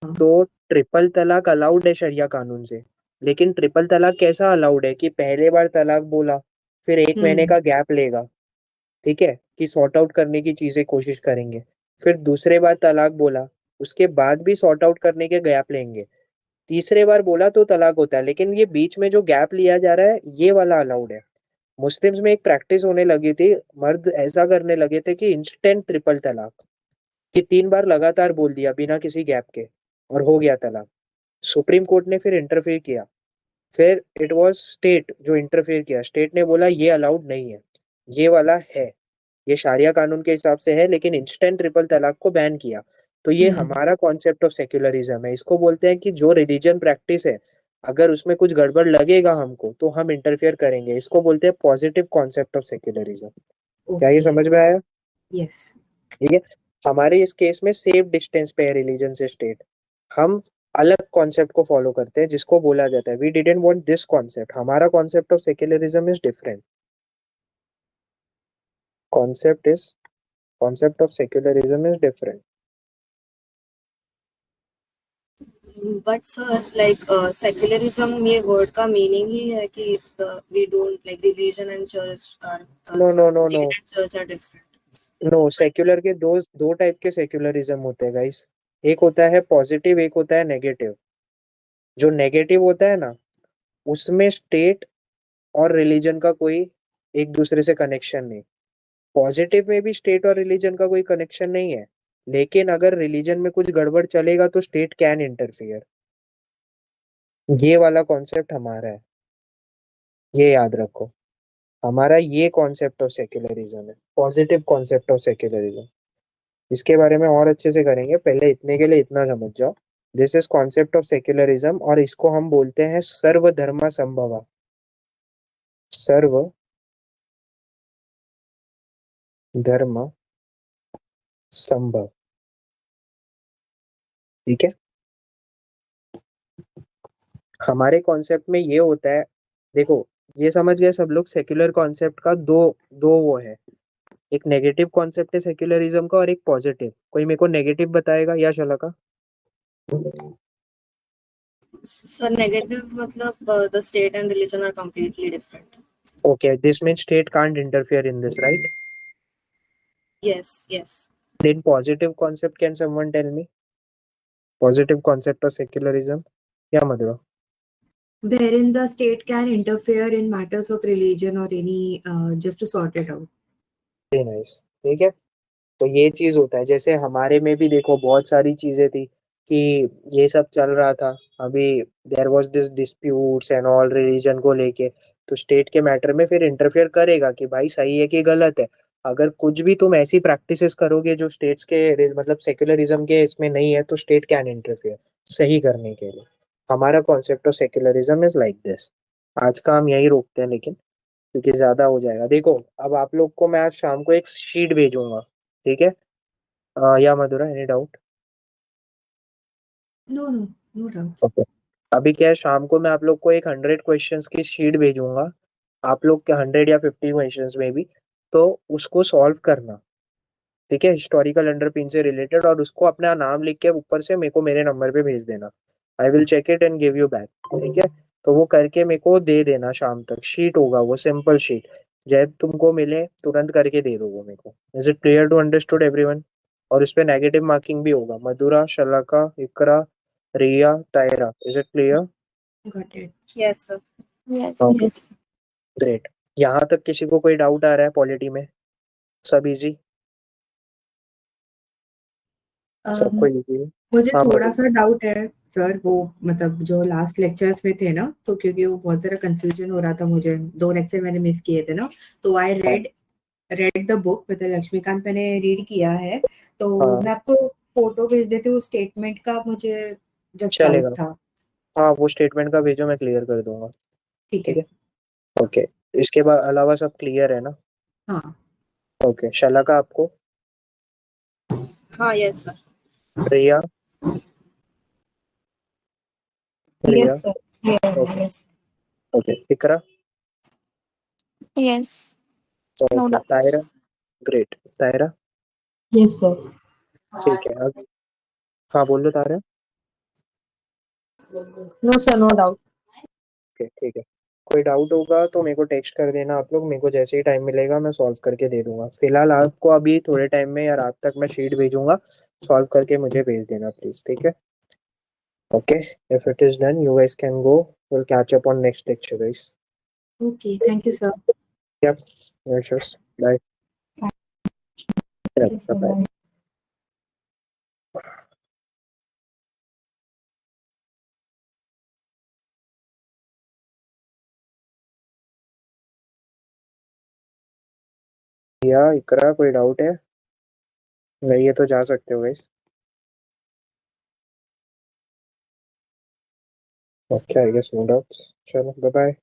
Speaker 1: तो ट्रिपल तलाक अलाउड है शरिया कानून से। लेकिन ट्रिपल तलाक कैसा अलाउड है कि पहले बार तलाक बोला, फिर 1 महीने का गैप लेगा। ठीक है, कि सॉर्ट आउट करने की चीजें कोशिश करेंगे। फिर दूसरे बार तलाक बोला, उसके बाद भी सॉर्ट आउट करने के गैप लेंगे। तीसरे बार बोला तो तलाक होता है, लेकिन ये बीच में जो गैप लिया जा रहा है, ये वाला अलाउड है। मुस्लिम्स में एक प्रैक्टिस होने लगी थी, मर्द ऐसा करने लगे थे कि इंस्टेंट ट्रिपल तलाक, कि 3 बार लगातार बोल दिया बिना किसी गैप के, और हो गया तलाक। सुप्रीम कोर्ट ने फिर इंटरफेयर किया। फिर इट वाज स्टेट जो इंटरफेयर किया, स्टेट ने बोला ये अलाउड नहीं है, ये वाला है, ये शारिया कानून के हिसाब से है, लेकिन इंस्टेंट ट्रिपल तलाक को बैन किया। तो ये हमारा कॉन्सेप्ट ऑफ सेक्युलरिज्म है। इसको बोलते हैं कि जो रिलीजन प्रैक्टिस है, अगर उसमें कुछ गड़बड़ लगेगा हमको, तो हम इंटरफेयर करेंगे। इसको बोलते हैं पॉजिटिव कॉन्सेप्ट ऑफ सेक्युलरिज्म। क्या ये
Speaker 2: ओके।
Speaker 1: समझ में आया?
Speaker 2: यस।
Speaker 1: ठीक है। हमारे इस केस में सेफ डिस्टेंस पे है रिलीजन से स्टेट। हम अलग कॉन्सेप्ट को फॉलो करते हैं, जिसको बोला जाता है we didn't want this concept. हमारा concept of secularism is different. Concept is concept of secularism is different.
Speaker 5: But sir like secularism ये वर्ड का मीनिंग ही है कि we don't like religion and church are
Speaker 1: no no no no
Speaker 5: state and church are different.
Speaker 1: No, secular के दो दो type के secularism होते हैं गाइस। एक होता है पॉजिटिव, एक होता है नेगेटिव। जो नेगेटिव होता है ना, उसमें स्टेट और रिलीजन का कोई एक दूसरे से कनेक्शन नहीं। पॉजिटिव में भी स्टेट और रिलीजन का कोई कनेक्शन नहीं है, लेकिन अगर रिलीजन में कुछ गड़बड़ चलेगा तो स्टेट कैन इंटरफियर। ये वाला कॉन्सेप्ट हमारा है, ये याद रखो। हमारा ये कॉन्सेप्ट ऑफ सेक्युलरिज्म है, पॉजिटिव कॉन्सेप्ट ऑफ सेक्युलरिज्म। इसके बारे में और अच्छे से करेंगे, पहले इतने के लिए इतना समझ जाओ। This is concept of secularism, और इसको हम बोलते हैं सर्वधर्म संभव। सर्व धर्म संभव। ठीक है। हमारे कॉन्सेप्ट में ये होता है, देखो, ये समझ गए सब लोग, सेक्युलर कॉन्सेप्ट का दो दो वो है। एक नेगेटिव कॉन्सेप्ट है सेक्युलरिज्म का, और एक पॉजिटिव। कोई मेरे को नेगेटिव बताएगा या शला का?
Speaker 5: सर नेगेटिव मतलब the state and religion are completely different.
Speaker 1: Okay, this means state can't interfere in this, right?
Speaker 5: Yes yes.
Speaker 1: Then positive concept, can someone tell me? Positive concept of secularism? क्या मतलब?
Speaker 2: Wherein the state can interfere in matters of religion or any just to sort it out.
Speaker 1: Very nice. ठीक है। तो ये चीज होता है, जैसे हमारे में भी देखो बहुत सारी चीजें थी कि ये सब चल रहा था। अभी there was this disputes and all religion को लेके, तो स्टेट के मैटर में फिर इंटरफेयर करेगा कि भाई सही है कि गलत है। अगर कुछ भी तुम ऐसी प्रैक्टिसेस करोगे जो स्टेट्स के मतलब सेक्युलरिज्म के इसमें नहीं है, तो स्टेट कैन इंटरफेयर सही करने के लिए। हमारा concept of secularism is like this. आज का हम यही रोकते हैं, लेकिन क्योंकि ज्यादा हो जाएगा। देखो, अब आप लोग को मैं आज शाम को एक शीट भेजूंगा, ठीक है? या Madhura, any doubt?
Speaker 2: No no, no doubt.
Speaker 1: Okay. अभी क्या है, शाम को मैं आप लोग को एक 100 क्वेश्चंस की शीट भेजूंगा। आप लोग के 100 या 50 क्वेश्चंस में भी, तो उसको सॉल्व करना, ठीक है? हिस्टोरिकल अंडरपिन से रिलेटेड, और उसको अपना नाम लिख के ऊपर से मेरे को मेरे नंबर पे भेज देना। I will check it and give you back, ठीक है? तो वो करके मेरे को दे देना शाम तक। शीट होगा वो, सिंपल शीट। जब तुमको मिले तुरंत करके दे दो वो मेरे को। Is it clear to understood everyone? और उस पे नेगेटिव मार्किंग भी होगा। Madhura, Shalaka, Iqra, Riya, Tayra, is it clear?
Speaker 2: Got it.
Speaker 5: Yes, sir.
Speaker 6: Yes.
Speaker 1: Okay,
Speaker 4: Yes.
Speaker 1: Great. यहाँ तक किसी को कोई डाउट आ रहा है पॉलिटी में? सब इजी? सबको इजी है?
Speaker 2: मुझे
Speaker 1: हाँ,
Speaker 2: थोड़ा
Speaker 1: मधु।
Speaker 2: सा डाउट है सर, वो मतलब जो लास्ट लेक्चर्स में थे ना, तो क्योंकि वो बहुत सारा कंफ्यूजन हो रहा था मुझे, 2 लेक्चर मैंने मिस किए थे ना, तो आई
Speaker 1: हाँ,
Speaker 2: रेड द बुक, मतलब लक्ष्मीकांत मैंने रीड किया है, तो
Speaker 1: हाँ,
Speaker 2: मैं आपको फोटो भेज देती हूँ स्टेटमेंट का, मुझे जस्ट डाउट
Speaker 1: चलेगा।
Speaker 2: था।
Speaker 1: हाँ, वो स्टेटमेंट का भेजो, मैं क्लियर कर दूंगा।
Speaker 2: ठीक
Speaker 1: ठीक
Speaker 2: है।
Speaker 1: है, ओके। इसके बाद अलावा सब क्लियर है ना?
Speaker 2: हाँ।
Speaker 1: ओके, शला का आपको?
Speaker 5: हाँ, yes, sir.
Speaker 1: Riya? Riya?
Speaker 4: Yes, sir. Yeah,
Speaker 1: okay,
Speaker 4: yes.
Speaker 1: Okay. Iqra?
Speaker 6: Yes. No
Speaker 1: okay. Tayra?
Speaker 6: doubts.
Speaker 1: Great. Tayra?
Speaker 3: Yes, sir.
Speaker 1: ठीक है, अब हाँ बोल लो Tayra.
Speaker 3: No, sir, no doubt.
Speaker 1: Okay, ठीक है। कोई डाउट होगा तो मेरे को टेक्स्ट कर देना आप लोग। मेरे को जैसे ही टाइम मिलेगा मैं सॉल्व करके दे दूंगा। फिलहाल आपको अभी थोड़े टाइम में या रात तक मैं शीट भेजूंगा, सॉल्व करके मुझे भेज देना प्लीज, ठीक है? Okay, if it is done you guys can go. Will catch up on next lecture guys.
Speaker 2: Okay, thank you sir.
Speaker 1: Yep, no issues. Bye. Yeah,
Speaker 4: Yes, sir.
Speaker 1: bye-bye.
Speaker 4: Bye.
Speaker 1: या इकरा, कोई doubt है? नहीं है तो जा सकते हो guys. Okay, I guess no doubts. चलो, बाय बाय।